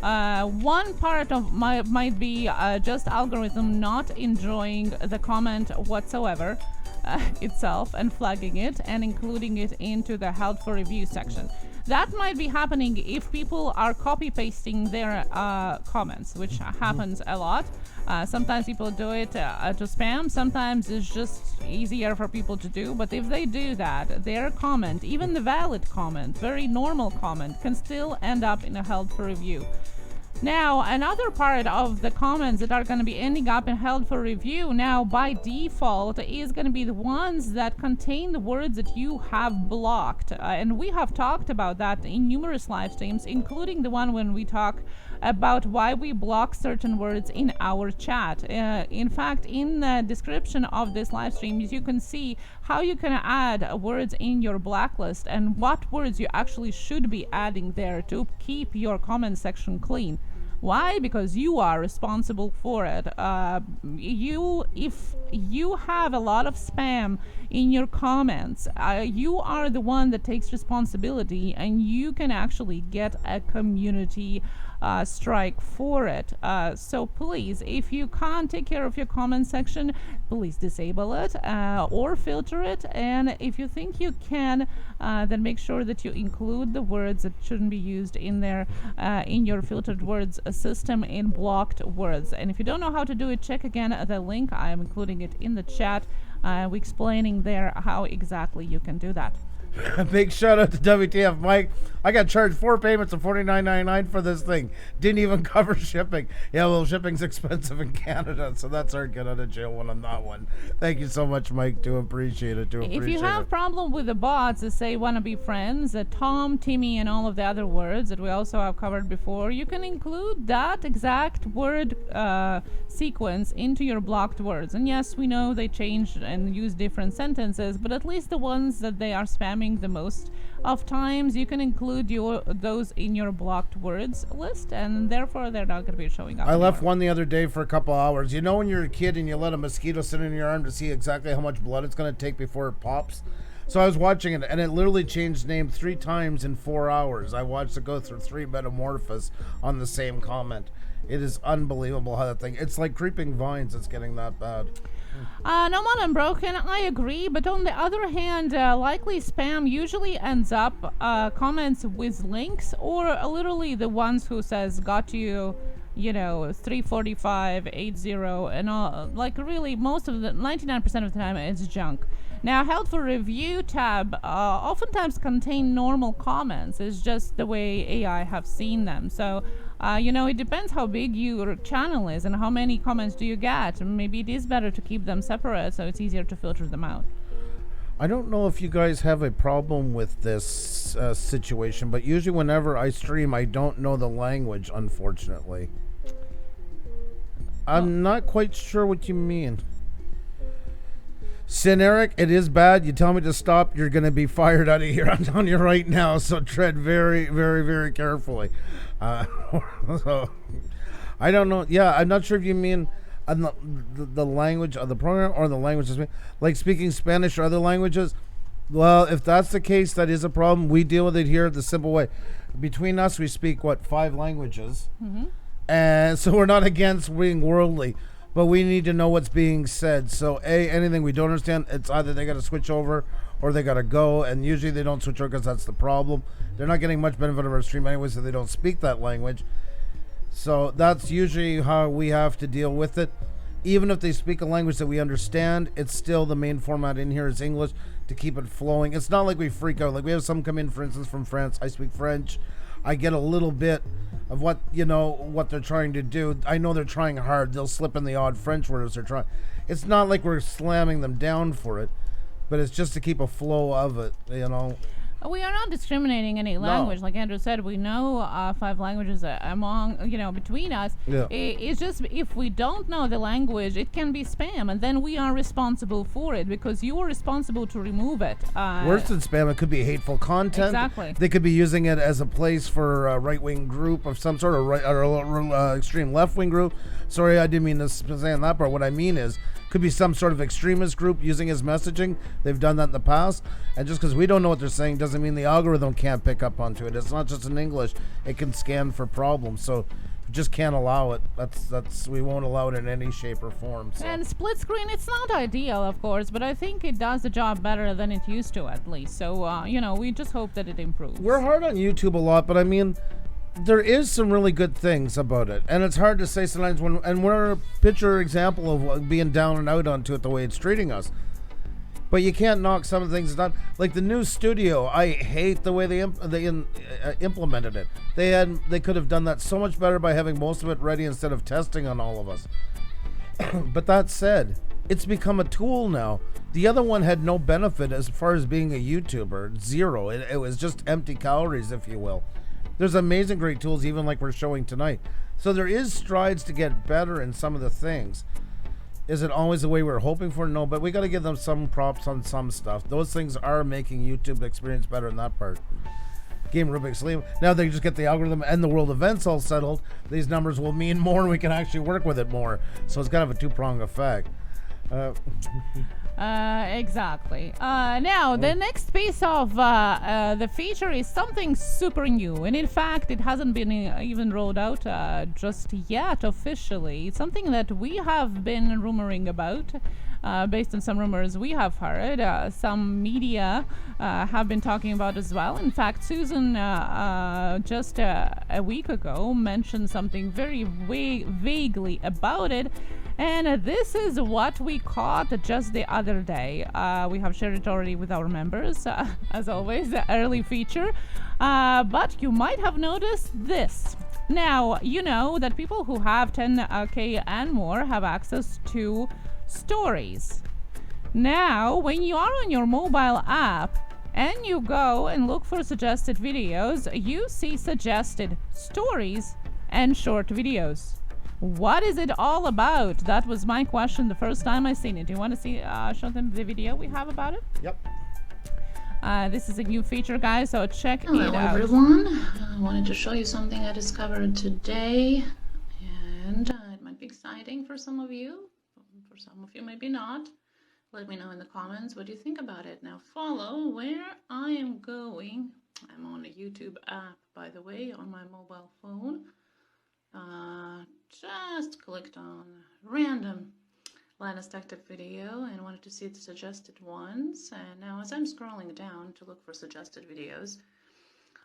One part of might be just algorithm not enjoying the comment whatsoever itself and flagging it and including it into the help for review section. That might be happening if people are copy pasting their comments, which happens a lot. Sometimes people do it to spam. Sometimes it's just easier for people to do. But if they do that, their comment, even the valid comment, very normal comment, can still end up in a held for review. Now, another part of the comments that are going to be ending up in held for review now by default is going to be the ones that contain the words that you have blocked. And we have talked about that in numerous live streams, including the one when we talk about why we block certain words in our chat. In fact, in the description of this live stream, you can see how you can add words in your blacklist and what words you actually should be adding there to keep your comment section clean. Why? Because you are responsible for it. If you have a lot of spam in your comments, you are the one that takes responsibility, and you can actually get a community strike for it. So please, if you can't take care of your comment section, please disable it or filter it. And if you think you can, then make sure that you include the words that shouldn't be used in there in your filtered words system in blocked words. And if you don't know how to do it, check again the link. I am including it in the chat. We're explaining there how exactly you can do that. Big shout out to WTF Mike. I got charged 4 payments of $49.99 for this thing. Didn't even cover shipping. Yeah, well, shipping's expensive in Canada, so that's our get out of jail one on that one. Thank you so much, Mike. Do appreciate it. If you have problem with the bots that say wanna be friends, Tom, Timmy, and all of the other words that we also have covered before, you can include that exact word sequence into your blocked words. And yes, we know they change and use different sentences, but at least the ones that they are spamming the most of times, you can include those in your blocked words list, and therefore they're not going to be showing up. I left one the other day for a couple hours. You know when you're a kid and you let a mosquito sit in your arm to see exactly how much blood it's going to take before it pops? So I was watching it, and it literally changed name 3 times in 4 hours. I watched it go through 3 metamorphoses on the same comment. It is unbelievable how that thing... It's like creeping vines. It's getting that bad. No more unbroken, I agree, but on the other hand, likely spam usually ends up comments with links, or literally the ones who says got you, 34580 and all. Like really, most of the 99% of the time it's junk. Now, held for review tab oftentimes contain normal comments. It's just the way AI have seen them. So, it depends how big your channel is and how many comments do you get. Maybe it is better to keep them separate so it's easier to filter them out. I don't know if you guys have a problem with this situation, but usually whenever I stream, I don't know the language, unfortunately. I'm not quite sure what you mean. Sin Eric, it is bad. You tell me to stop, you're going to be fired out of here. I'm telling you right now, so tread very, very, very carefully. So, I don't know. Yeah, I'm not sure if you mean the language of the program or the language, like speaking Spanish or other languages. Well, if that's the case, that is a problem. We deal with it here the simple way. Between us, we speak, 5 languages? Mm-hmm. And so we're not against being worldly. But we need to know what's being said. So, anything we don't understand, it's either they got to switch over or they got to go. And usually they don't switch over because that's the problem. They're not getting much benefit of our stream anyway, so they don't speak that language. So that's usually how we have to deal with it. Even if they speak a language that we understand, it's still the main format in here is English to keep it flowing. It's not like we freak out. Like we have some come in, for instance, from France. I speak French. I get a little bit of what they're trying to do. I know they're trying hard. They'll slip in the odd French words they're trying. It's not like we're slamming them down for it, but it's just to keep a flow of it, We are not discriminating any language. No. Like Andrew said, we know 5 languages among, between us. Yeah. It's just if we don't know the language, it can be spam, and then we are responsible for it because you are responsible to remove it. Worse than spam, it could be hateful content. Exactly. They could be using it as a place for a right-wing group of some sort, or extreme left-wing group. Sorry, I didn't mean to say on that part. What I mean is, could be some sort of extremist group using his messaging. They've done that in the past. And just because we don't know what they're saying doesn't mean the algorithm can't pick up onto it. It's not just in English. It can scan for problems. So we just can't allow it. We won't allow it in any shape or form. So. And split screen, it's not ideal, of course, but I think it does the job better than it used to, at least. So, we just hope that it improves. We're hard on YouTube a lot, but I mean, there is some really good things about it, and it's hard to say sometimes and we're a picture example of being down and out onto it the way it's treating us. But you can't knock some of the things it's done. Like the new studio, I hate the way they implemented it. They could have done that so much better by having most of it ready instead of testing on all of us. But that said, it's become a tool now. The other one had no benefit as far as being a YouTuber. Zero. It was just empty calories, if you will. There's amazing great tools, even like we're showing tonight. So there is strides to get better in some of the things. Is it always the way we're hoping for? No, but we got to give them some props on some stuff. Those things are making YouTube experience better in that part. Game Rubik's League. Now they just get the algorithm and the world events all settled. These numbers will mean more and we can actually work with it more. So it's kind of a two-pronged effect. Exactly. Now, the next piece of the feature is something super new. And in fact, it hasn't been even rolled out just yet officially. It's something that we have been rumoring about. Based on some rumors we have heard. Some media have been talking about as well. In fact, Susan just a week ago mentioned something very vaguely about it. And this is what we caught just the other day. We have shared it already with our members, as always, the early feature. But you might have noticed this. Now, you know that people who have 10K and more have access to stories. Now, when you are on your mobile app and you go and look for suggested videos, you see suggested stories and short videos. What is it all about? That was my question the first time I seen it. Do you want to see show them the video we have about it? Yep. This is a new feature, guys, so check it out. Hello everyone. I wanted to show you something I discovered today, and it might be exciting for some of you. For some of you, maybe not. Let me know in the comments what you think about it. Now follow where I am going. I'm on a YouTube app, by the way, on my mobile phone. Just clicked on random Linus Tech Tip video and wanted to see the suggested ones. And now as I'm scrolling down to look for suggested videos,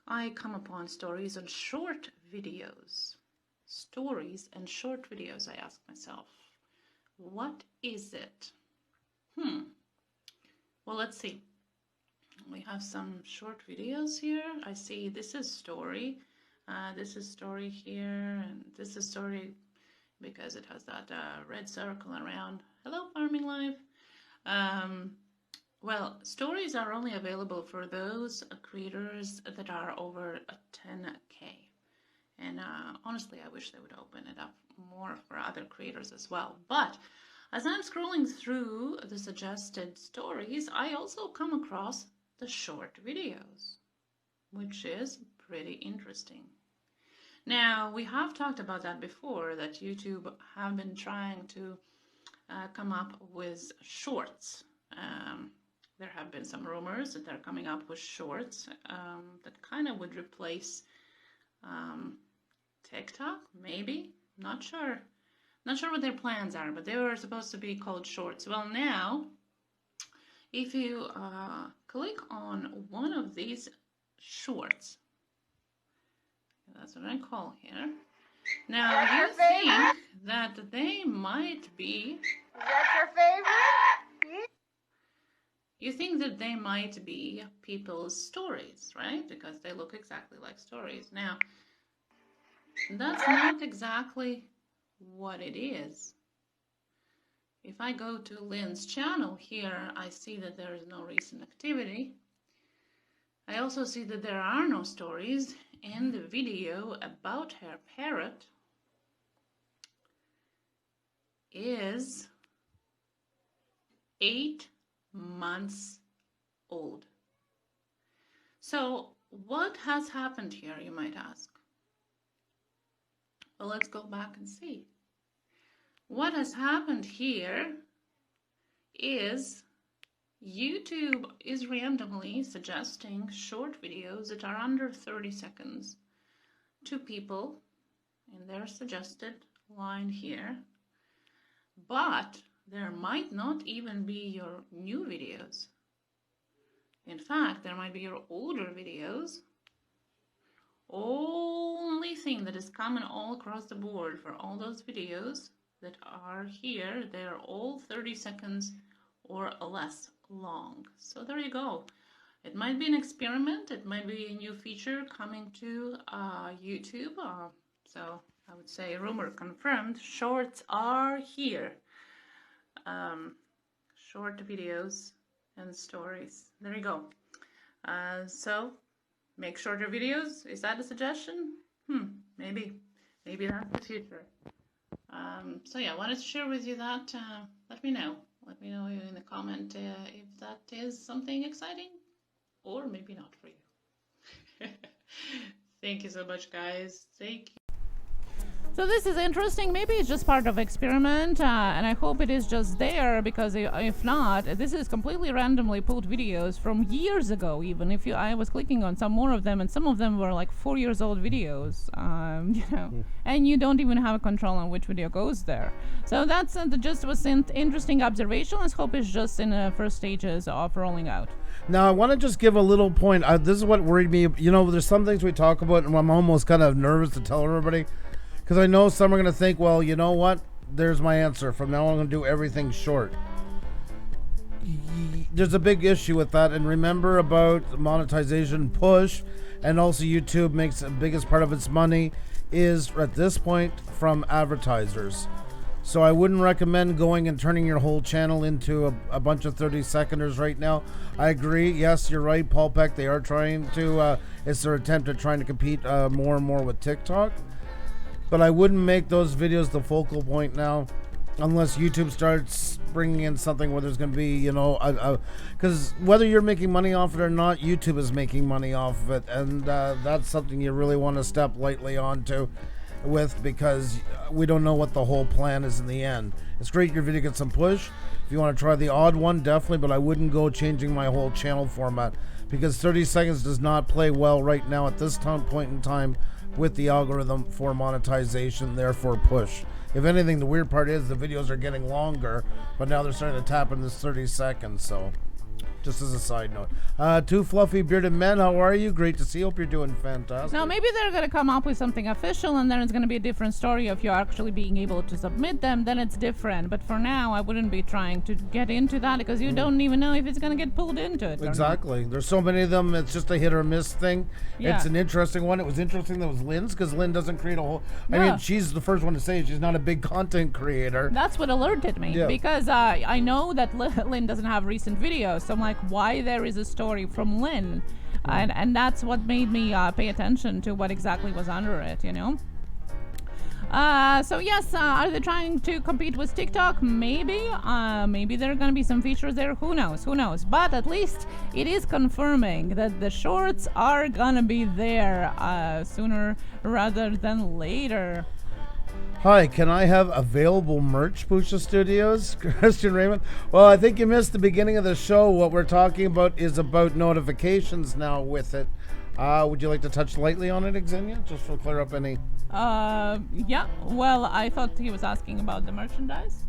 I come upon stories and short videos. Stories and short videos, I ask myself. What is it? Well, let's see. We have some short videos here. I see this is story. This is story here, and this is story because it has that red circle around. Hello, Farming Life. Well, stories are only available for those creators that are over 10K. And honestly, I wish they would open it up more for other creators as well. But as I'm scrolling through the suggested stories, I also come across the short videos, which is pretty interesting. Now, we have talked about that before, that YouTube have been trying to come up with shorts. There have been some rumors that they're coming up with shorts that kind of would replace TikTok, maybe, not sure. Not sure what their plans are, but they were supposed to be called shorts. Well, now, if you click on one of these shorts, that's what I call here. Now, you think that they might be... Is that your favorite? You think that they might be people's stories, right? Because they look exactly like stories. Now, that's not exactly what it is. If I go to Lynn's channel here, I see that there is no recent activity. I also see that there are no stories, and the video about her parrot is 8 months old. So what has happened here, you might ask? Well, let's go back and see. What has happened here is YouTube is randomly suggesting short videos that are under 30 seconds to people in their suggested line here, but there might not even be your new videos. In fact, there might be your older videos. Only thing that is common all across the board for all those videos that are here, they're all 30 seconds or less long. So there you go. It might be an experiment. It might be a new feature coming to YouTube. So I would say rumor confirmed. Shorts are here. Short videos and stories. There you go. So make shorter videos. Is that a suggestion? Maybe that's the future. So yeah, I wanted to share with you that. Let me know. Let me know in the comment if that is something exciting or maybe not for you. Thank you so much, guys. Thank you. So this is interesting. Maybe it's just part of experiment, and I hope it is just there, because if not, this is completely randomly pulled videos from years ago. Even if I was clicking on some more of them, and some of them were like 4 years old videos, and you don't even have a control on which video goes there. So that's just was an interesting observation. Let's hope it's just in the first stages of rolling out. Now, I want to just give a little point. This is what worried me. You know, there's some things we talk about, and I'm almost kind of nervous to tell everybody. Because I know some are going to think, well, you know what? there's my answer. From now on, I'm going to do everything short. There's a big issue with that, and remember about monetization push, and also YouTube makes the biggest part of its money is at this point from advertisers. So I wouldn't recommend going and turning your whole channel into a bunch of 30-seconders right now. I agree. Yes, you're right, Paul Peck. They are trying to, it's their attempt at trying to compete more and more with TikTok. But I wouldn't make those videos the focal point now unless YouTube starts bringing in something where there's going to be, because whether you're making money off it or not, YouTube is making money off of it. And that's something you really want to step lightly onto with, because we don't know what the whole plan is in the end. It's great your video gets some push. If you want to try the odd one, definitely, but I wouldn't go changing my whole channel format, because 30 seconds does not play well right now at this point in time with the algorithm for monetization, therefore push. If anything, the weird part is the videos are getting longer, but now they're starting to tap in this 30 seconds, so just as a side note. Two fluffy bearded men, how are you? Great to see you. Hope you're doing fantastic. Now, maybe they're going to come up with something official, and then it's going to be a different story of you actually being able to submit them. Then it's different. But for now, I wouldn't be trying to get into that, because you don't even know if it's going to get pulled into it. Exactly. There's so many of them. It's just a hit or miss thing. Yeah. It's an interesting one. It was interesting that was Lynn's, because Lynn doesn't create a whole... No. I mean, she's the first one to say she's not a big content creator. That's what alerted me, Yeah. because I know that Lynn doesn't have recent videos. So I'm like, why there is a story from Lynn? And that's what made me pay attention to what exactly was under it, So yes, are they trying to compete with TikTok? Maybe. Maybe there are going to be some features there. Who knows? But at least it is confirming that the shorts are going to be there sooner rather than later. Hi, can I have available merch, Pusa Studios? Christian Raymond. Well, I think you missed the beginning of the show. What we're talking about is about notifications now with it. Would you like to touch lightly on it, Xenia, just to clear up any... Yeah. Well, I thought he was asking about the merchandise.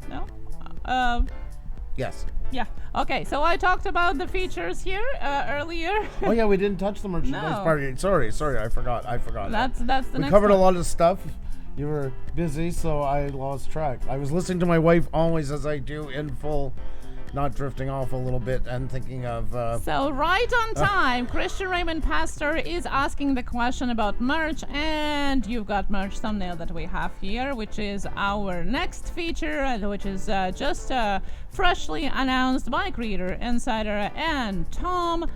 No? Yes. Yeah. Okay, so I talked about the features here earlier. Oh, yeah, we didn't touch the merchandise No. part. Sorry, I forgot. That's the We next covered one. a lot of stuff. You were busy, so I lost track. I was listening to my wife always, as I do, in full, not drifting off a little bit and thinking of... So right on time, Christian Raymond Pastor is asking the question about merch, and you've got merch thumbnail that we have here, which is our next feature, which is just freshly announced by Creator Insider and Tom,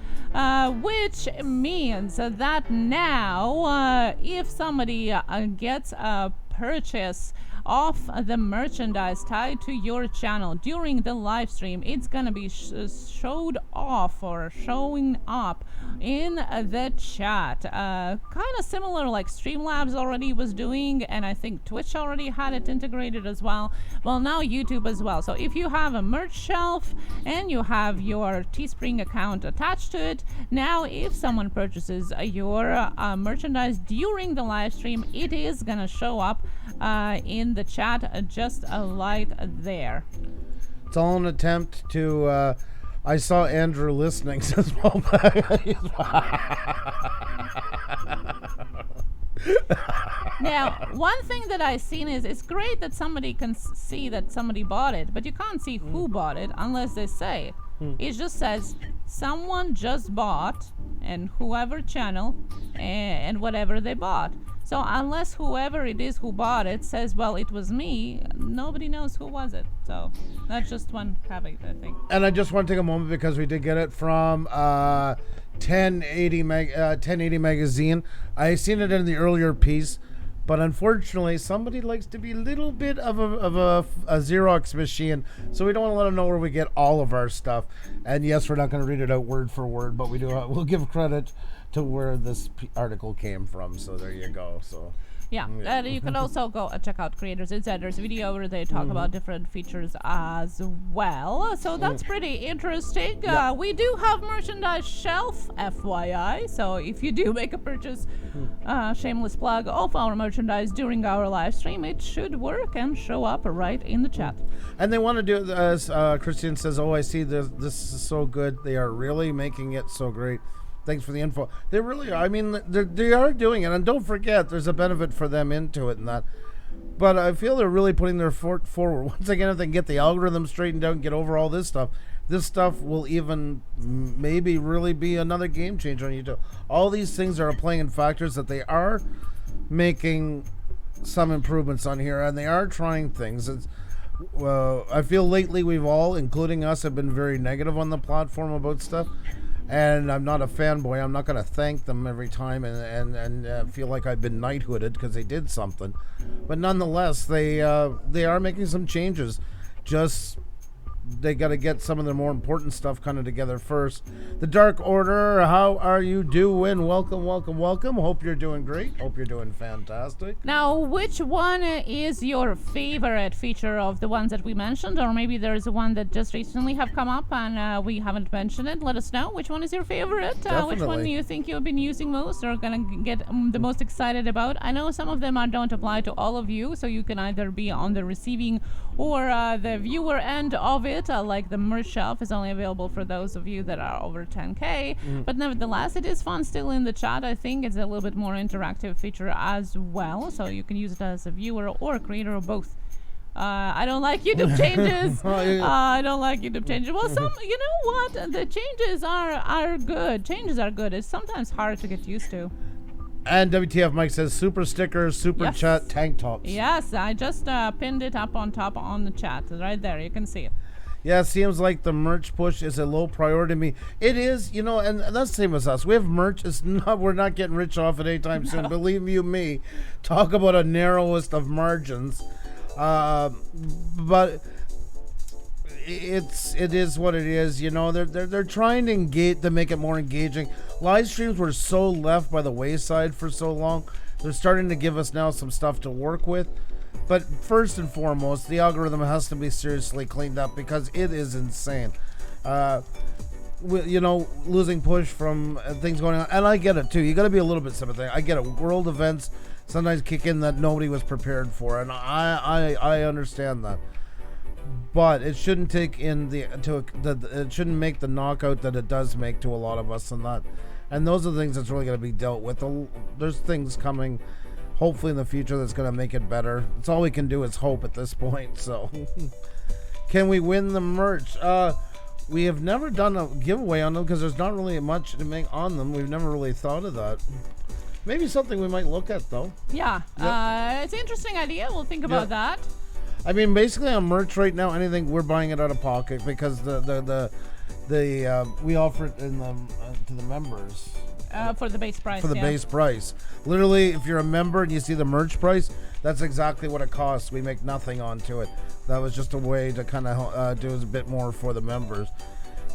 which means that now if somebody gets a purchase of the merchandise tied to your channel during the live stream, it's gonna be showed off or showing up in the chat, kind of similar like Streamlabs already was doing, and I think Twitch already had it integrated as well. Well, now YouTube as well. So if you have a merch shelf and you have your Teespring account attached to it, now if someone purchases your merchandise during the live stream, it is gonna show up in the chat, just a light there. It's all an attempt to... I saw Andrew listening, says Paul. Now, one thing that I've seen is it's great that somebody can see that somebody bought it, but you can't see who bought it unless they say it. It just says someone just bought, and whoever channel and whatever they bought. So unless whoever it is who bought it says, well, it was me, nobody knows who was it. So that's just one caveat, I think. And I just want to take a moment because we did get it from 1080 magazine. I seen it in the earlier piece, but unfortunately somebody likes to be a little bit of a Xerox machine, so we don't want to let them know where we get all of our stuff. And yes, we're not going to read it out word for word, but we'll give credit to where this article came from. So there you go. So yeah, you can also go check out Creators Insider's video where they talk about different features as well. So that's pretty interesting. Yeah. We do have merchandise shelf, FYI. So if you do make a purchase, shameless plug, of our merchandise during our live stream, it should work and show up right in the chat. And they want to do it as Christian says, oh, I see this is so good. They are really making it so great. Thanks for the info. They really are. I mean, they are doing it. And don't forget, there's a benefit for them into it and that. But I feel they're really putting their foot forward. Once again, if they can get the algorithm straightened out and get over all this stuff will even maybe really be another game changer on YouTube. All these things are playing in factors that they are making some improvements on here, and they are trying things. I feel lately we've all, including us, have been very negative on the platform about stuff. And I'm not a fanboy. I'm not going to thank them every time and feel like I've been knighthooded because they did something. But nonetheless, they are making some changes. Just they got to get some of the more important stuff kind of together first. The Dark Order, how are you doing? Welcome. Hope you're doing great. Hope you're doing fantastic. Now, which one is your favorite feature of the ones that we mentioned? Or maybe there's one that just recently have come up and we haven't mentioned it. Let us know. Which one is your favorite? Which one do you think you've been using most or going to get the most excited about? I know some of them don't apply to all of you, so you can either be on the receiving or the viewer end of it. Like the merch shelf is only available for those of you that are over 10K. But nevertheless, it is fun still in the chat. I think it's a little bit more interactive feature as well. So you can use it as a viewer or a creator or both. I don't like YouTube changes. I don't like YouTube changes. Well, you know what? The changes are good. Changes are good. It's sometimes hard to get used to. And WTF Mike says super stickers, super chat, tank tops. Yes, I just pinned it up on top on the chat. Right there. You can see it. Yeah, it seems like the merch push is a low priority to me. It is, you know, and that's the same as us. We have merch. We're not getting rich off it anytime soon. Believe you me. Talk about a narrowest of margins. But it is what it is. You know, they're trying to make it more engaging. Live streams were so left by the wayside for so long. They're starting to give us now some stuff to work with. But first and foremost, the algorithm has to be seriously cleaned up because it is insane. You know, losing push from things going on. And I get it, too. You got to be a little bit sympathetic. I get it. World events sometimes kick in that nobody was prepared for. And I understand that. But it shouldn't take in it shouldn't make the knockout that it does make to a lot of us and that. And those are the things that's really going to be dealt with. There's things coming hopefully in the future that's going to make it better. It's all we can do is hope at this point. So can we win the merch? We have never done a giveaway on them because there's not really much to make on them. We've never really thought of that. Maybe something we might look at though. Yeah. Yep. It's an interesting idea. We'll think about that. I mean, basically on merch right now, anything we're buying it out of pocket because we offer it in to the members. For the base price. For the base price. Literally, if you're a member and you see the merch price, that's exactly what it costs. We make nothing onto it. That was just a way to kind of do a bit more for the members.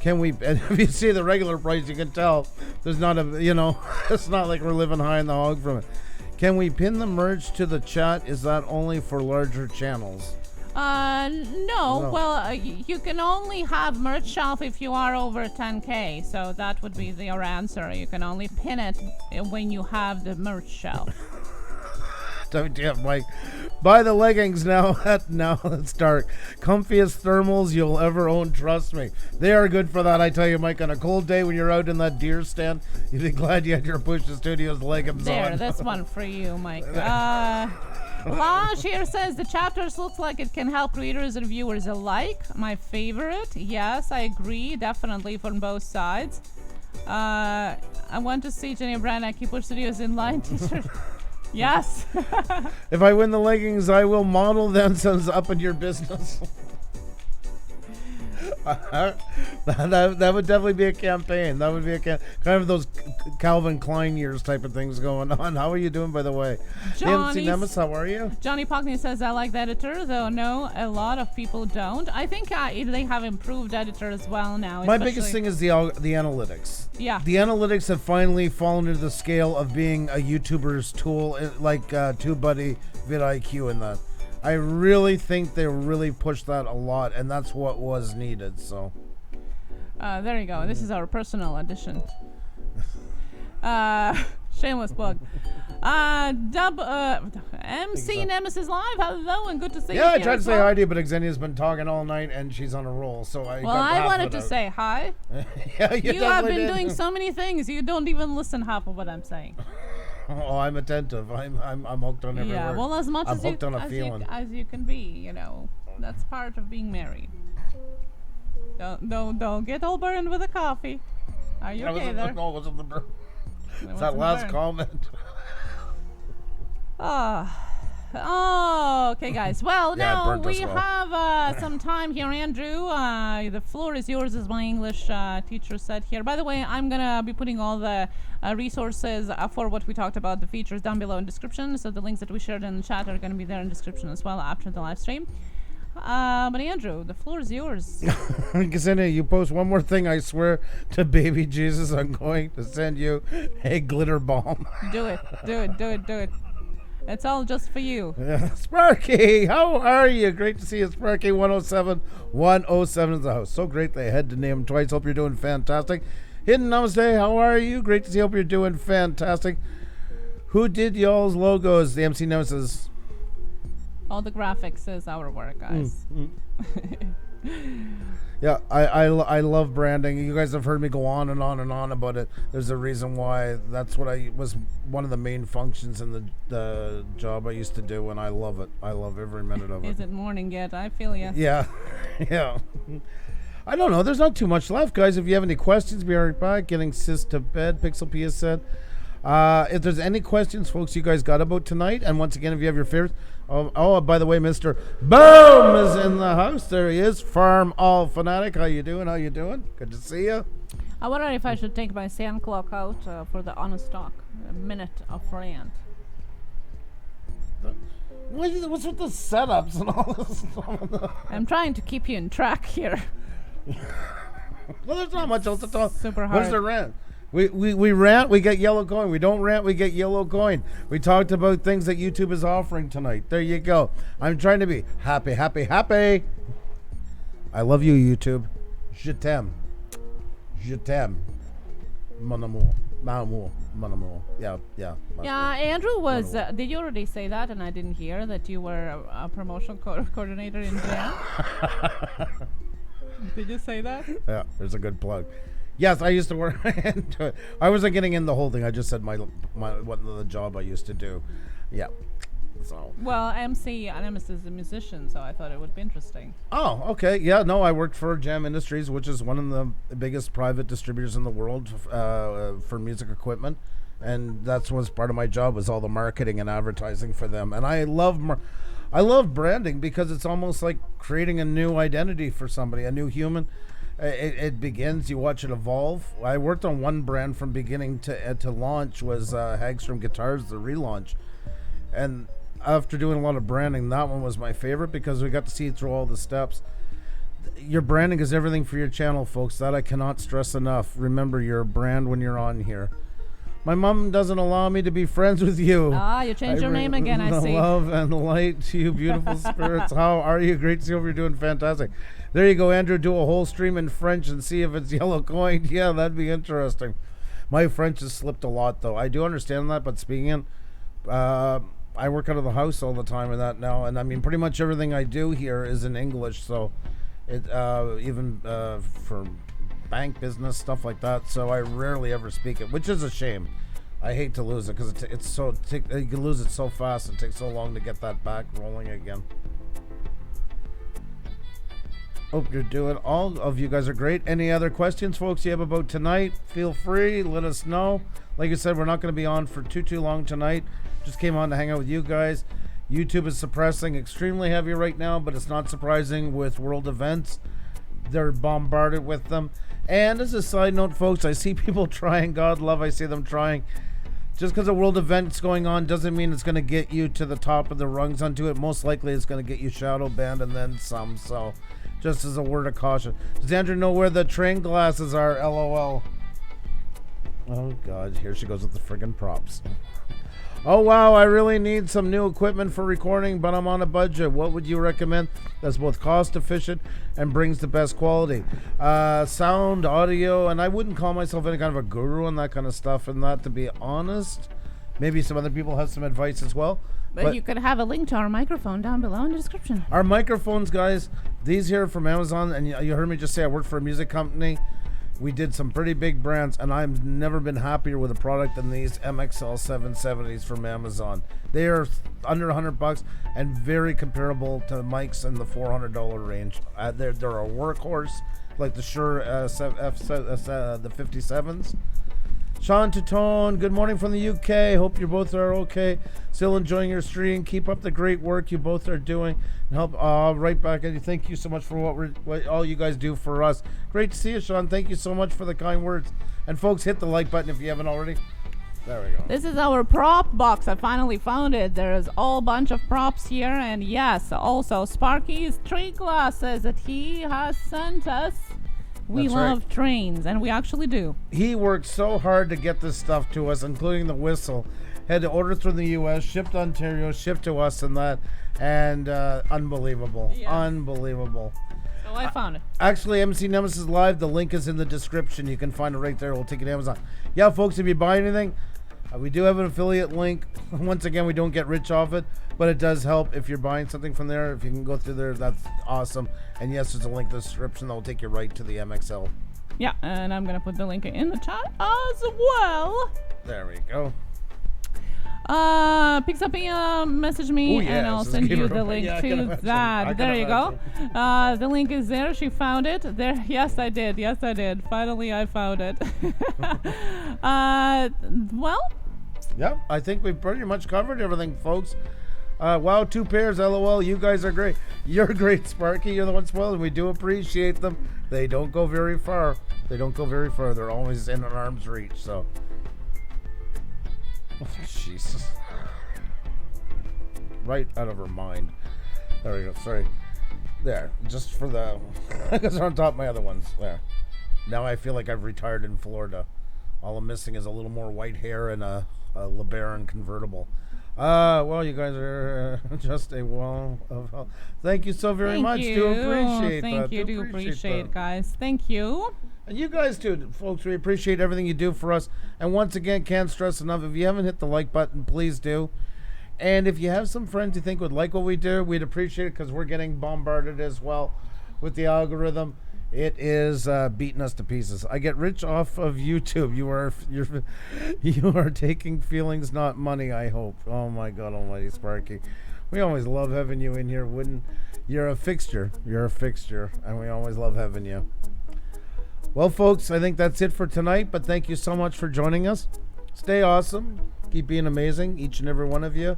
And if you see the regular price, you can tell there's not it's not like we're living high in the hog from it. Can we pin the merch to the chat? Is that only for larger channels? No. Well, you can only have merch shelf if you are over 10K. So that would be your answer. You can only pin it when you have the merch shelf. WTF, Mike. Buy the leggings now. Now it's dark. Comfiest thermals you'll ever own. Trust me. They are good for that. I tell you, Mike, on a cold day when you're out in that deer stand, you'd be glad you had your Pusa Studios leggings on. There, that's one for you, Mike. Lash here says the chapters looks like it can help readers and viewers alike. My favorite. Yes, I agree. Definitely from both sides. I want to see Jenny Branagh Pusa Studios in line t-shirt. Yes. If I win the leggings, I will model them so it's up in your business. That would definitely be a campaign. That would be kind of those Calvin Klein years type of things going on. How are you doing, by the way? Nemesis, how are you? Johnny Pockney says, I like the editor, though no, a lot of people don't. I think they have improved editor as well now. My biggest thing is the analytics. Yeah. The analytics have finally fallen into the scale of being a YouTuber's tool, like TubeBuddy, vidIQ, and that. I really think they really pushed that a lot, and that's what was needed. So, there you go. This is our personal edition. Shameless plug. MC Nemesis Live. Hello, and good to see you. Yeah, I tried to say hi to you, but Xenia's been talking all night, and she's on a roll. So I wanted to say hi. Yeah, you have been doing so many things. You don't even listen half of what I'm saying. Oh, I'm attentive. I'm hooked on every Yeah, word. well, as much I'm as you, hooked on a as, feeling. as you can be, that's part of being married. Don't get all burned with the coffee. Are you okay there? No, it wasn't the burn. It It's that wasn't last burn. comment. Oh, okay, guys. Well, Yeah, it now burnt us we well. have some time here, Andrew. The floor is yours, as my English teacher said here. By the way, I'm going to be putting all the resources for what we talked about, the features, down below in description. So the links that we shared in the chat are going to be there in description as well after the live stream. But Andrew, the floor is yours. Ksenia, you post one more thing, I swear to baby Jesus, I'm going to send you a glitter bomb. Do it. It's all just for you. Yeah. Sparky, how are you? Great to see you, Sparky. 107 is the house. So great they had to name him twice. Hope you're doing fantastic. Hidden Namaste, how are you? Great to see you. Hope you're doing fantastic. Who did y'all's logos? The MC Nemesis. All the graphics is our work, guys. Yeah, I love branding. You guys have heard me go on and on and on about it. There's a reason why. That's what I was one of the main functions in the job I used to do, and I love it. I love every minute of it. Is it morning yet? I feel ya. Yeah, yeah. I don't know. There's not too much left, guys. If you have any questions, be right back. Getting sis to bed, Pixel Pia said. If there's any questions, folks, you guys got about tonight, and once again, if you have your favorites. Oh, by the way, Mr. Boom is in the house. There he is. Farm All Fanatic. How you doing? Good to see you. I wonder if I should take my sand clock out for the honest talk. A minute of rant. What's with the setups and all this stuff? I'm trying to keep you in track here. Well, there's not much else to talk. Super What's hard. the rant? We rant, we get yellow coin. We don't rant, we get yellow coin. We talked about things that YouTube is offering tonight. There you go. I'm trying to be happy. I love you, YouTube. Je t'aime. Mon amour. Mon amour. Yeah. Yeah, Andrew was. Did you already say that? And I didn't hear that you were a promotion coordinator in Jam. Did you say that? Yeah, there's a good plug. Yes, I used to work into it. I wasn't getting in the whole thing. I just said my what the job I used to do. Yeah. So. Well, MC Animus is a musician, so I thought it would be interesting. Oh, okay. Yeah, no, I worked for Jam Industries, which is one of the biggest private distributors in the world for music equipment, and that's was part of my job was all the marketing and advertising for them. And I love branding because it's almost like creating a new identity for somebody, a new human. It begins, you watch it evolve. I worked on one brand from beginning to launch was Hagstrom Guitars, the relaunch. And after doing a lot of branding, that one was my favorite because we got to see through all the steps. Your branding is everything for your channel, folks. That I cannot stress enough. Remember your brand when you're on here. My mom doesn't allow me to be friends with you. You changed your name again, I see. Love and light to you, beautiful spirits. How are you? Great to see you. You're doing fantastic. There you go, Andrew. Do a whole stream in French and see if it's yellow coin. Yeah, that'd be interesting. My French has slipped a lot, though. I do understand that, but speaking I work out of the house all the time and that now, and I mean, pretty much everything I do here is in English, so it even for bank business, stuff like that, so I rarely ever speak it, which is a shame. I hate to lose it because it's so you can lose it so fast and takes so long to get that back rolling again. Hope you're doing. All of you guys are great. Any other questions, folks, you have about tonight? Feel free. Let us know. Like I said, we're not going to be on for too long tonight. Just came on to hang out with you guys. YouTube is suppressing extremely heavy right now, but it's not surprising with world events. They're bombarded with them. And as a side note, folks, I see people trying. God love, I see them trying. Just because a world event's going on doesn't mean it's going to get you to the top of the rungs onto it. Most likely it's going to get you shadow banned and then some. So just as a word of caution. Does Andrew know where the train glasses are? LOL. Oh, God. Here she goes with the friggin' props. Oh, wow. I really need some new equipment for recording, but I'm on a budget. What would you recommend that's both cost efficient and brings the best quality? Sound, audio, and I wouldn't call myself any kind of a guru on that kind of stuff, and that, to be honest. Maybe some other people have some advice as well. But you could have a link to our microphone down below in the description. Our microphones, guys, these here from Amazon, and you heard me just say I work for a music company. We did some pretty big brands, and I've never been happier with a product than these MXL 770s from Amazon. They are under $100 and very comparable to the mics in the $400 range. They're a workhorse, like the Shure the 57s. Sean Tutone, good morning from the UK. Hope you both are okay. Still enjoying your stream. Keep up the great work you both are doing. And help right back at you. Thank you so much for what all you guys do for us. Great to see you, Sean. Thank you so much for the kind words. And folks, hit the like button if you haven't already. There we go. This is our prop box. I finally found it. There's all bunch of props here. And yes, also Sparky's tree glasses that he has sent us. We love trains, and we actually do. He worked so hard to get this stuff to us, including the whistle. Had to order through the U.S., shipped to Ontario, shipped to us and that. And unbelievable. Yes. Unbelievable. So I found it. Actually, MC Nemesis Live, the link is in the description. You can find it right there. We'll take it to Amazon. Yeah, folks, if you buy anything, we do have an affiliate link. Once again, we don't get rich off it, but it does help if you're buying something from there. If you can go through there, that's awesome. And yes, there's a link in the description that will take you right to the MXL. Yeah, and I'm going to put the link in the chat as well. There we go. Pixapia message me and I'll send you the link to that. There you go. The link is there. She found it. There. Yes, I did. Yes, I did. Finally, I found it. Well. Yep, I think we've pretty much covered everything, folks. Wow, 2 pairs, LOL. You guys are great. You're great, Sparky. You're the one spoiled, and we do appreciate them. They don't go very far. They don't go very far. They're always in an arm's reach, so. Oh, Jesus. Right out of her mind. There we go. Sorry. There. Just for the... because they're on top of my other ones. There. Now I feel like I've retired in Florida. All I'm missing is a little more white hair and a LeBaron convertible. Well, you guys are just a wall of help. Thank you so very much. Do appreciate that. Thank you. Do appreciate, guys. Thank you. And you guys too, folks. We appreciate everything you do for us. And once again, can't stress enough, if you haven't hit the like button, please do. And if you have some friends you think would like what we do, we'd appreciate it, because we're getting bombarded as well with the algorithm. It is beating us to pieces. I get rich off of YouTube. You are taking feelings, not money, I hope. Oh my God almighty, Sparky. We always love having you in here, wouldn't? You're a fixture. You're a fixture. And we always love having you. Well, folks, I think that's it for tonight, but thank you so much for joining us. Stay awesome. Keep being amazing, each and every one of you.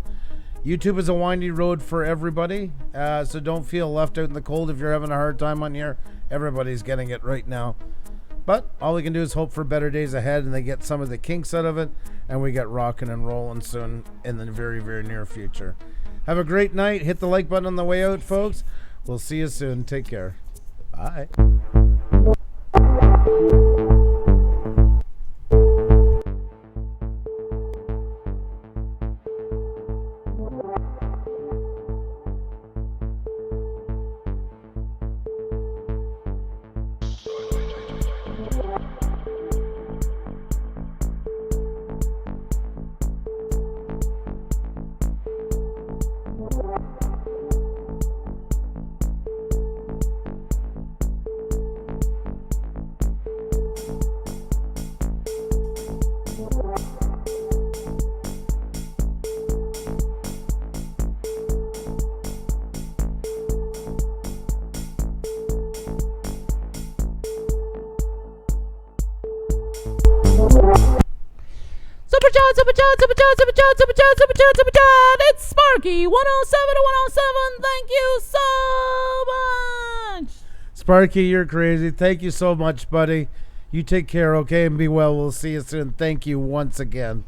YouTube is a windy road for everybody, so don't feel left out in the cold if you're having a hard time on here. Everybody's getting it right now. But all we can do is hope for better days ahead, and they get some of the kinks out of it, and we get rocking and rolling soon in the very, very near future. Have a great night. Hit the like button on the way out, folks. We'll see you soon. Take care. Bye. Super chat. It's Sparky 107 to 107. Thank you so much. Sparky, you're crazy. Thank you so much, buddy. You take care, okay, and be well. We'll see you soon. Thank you once again.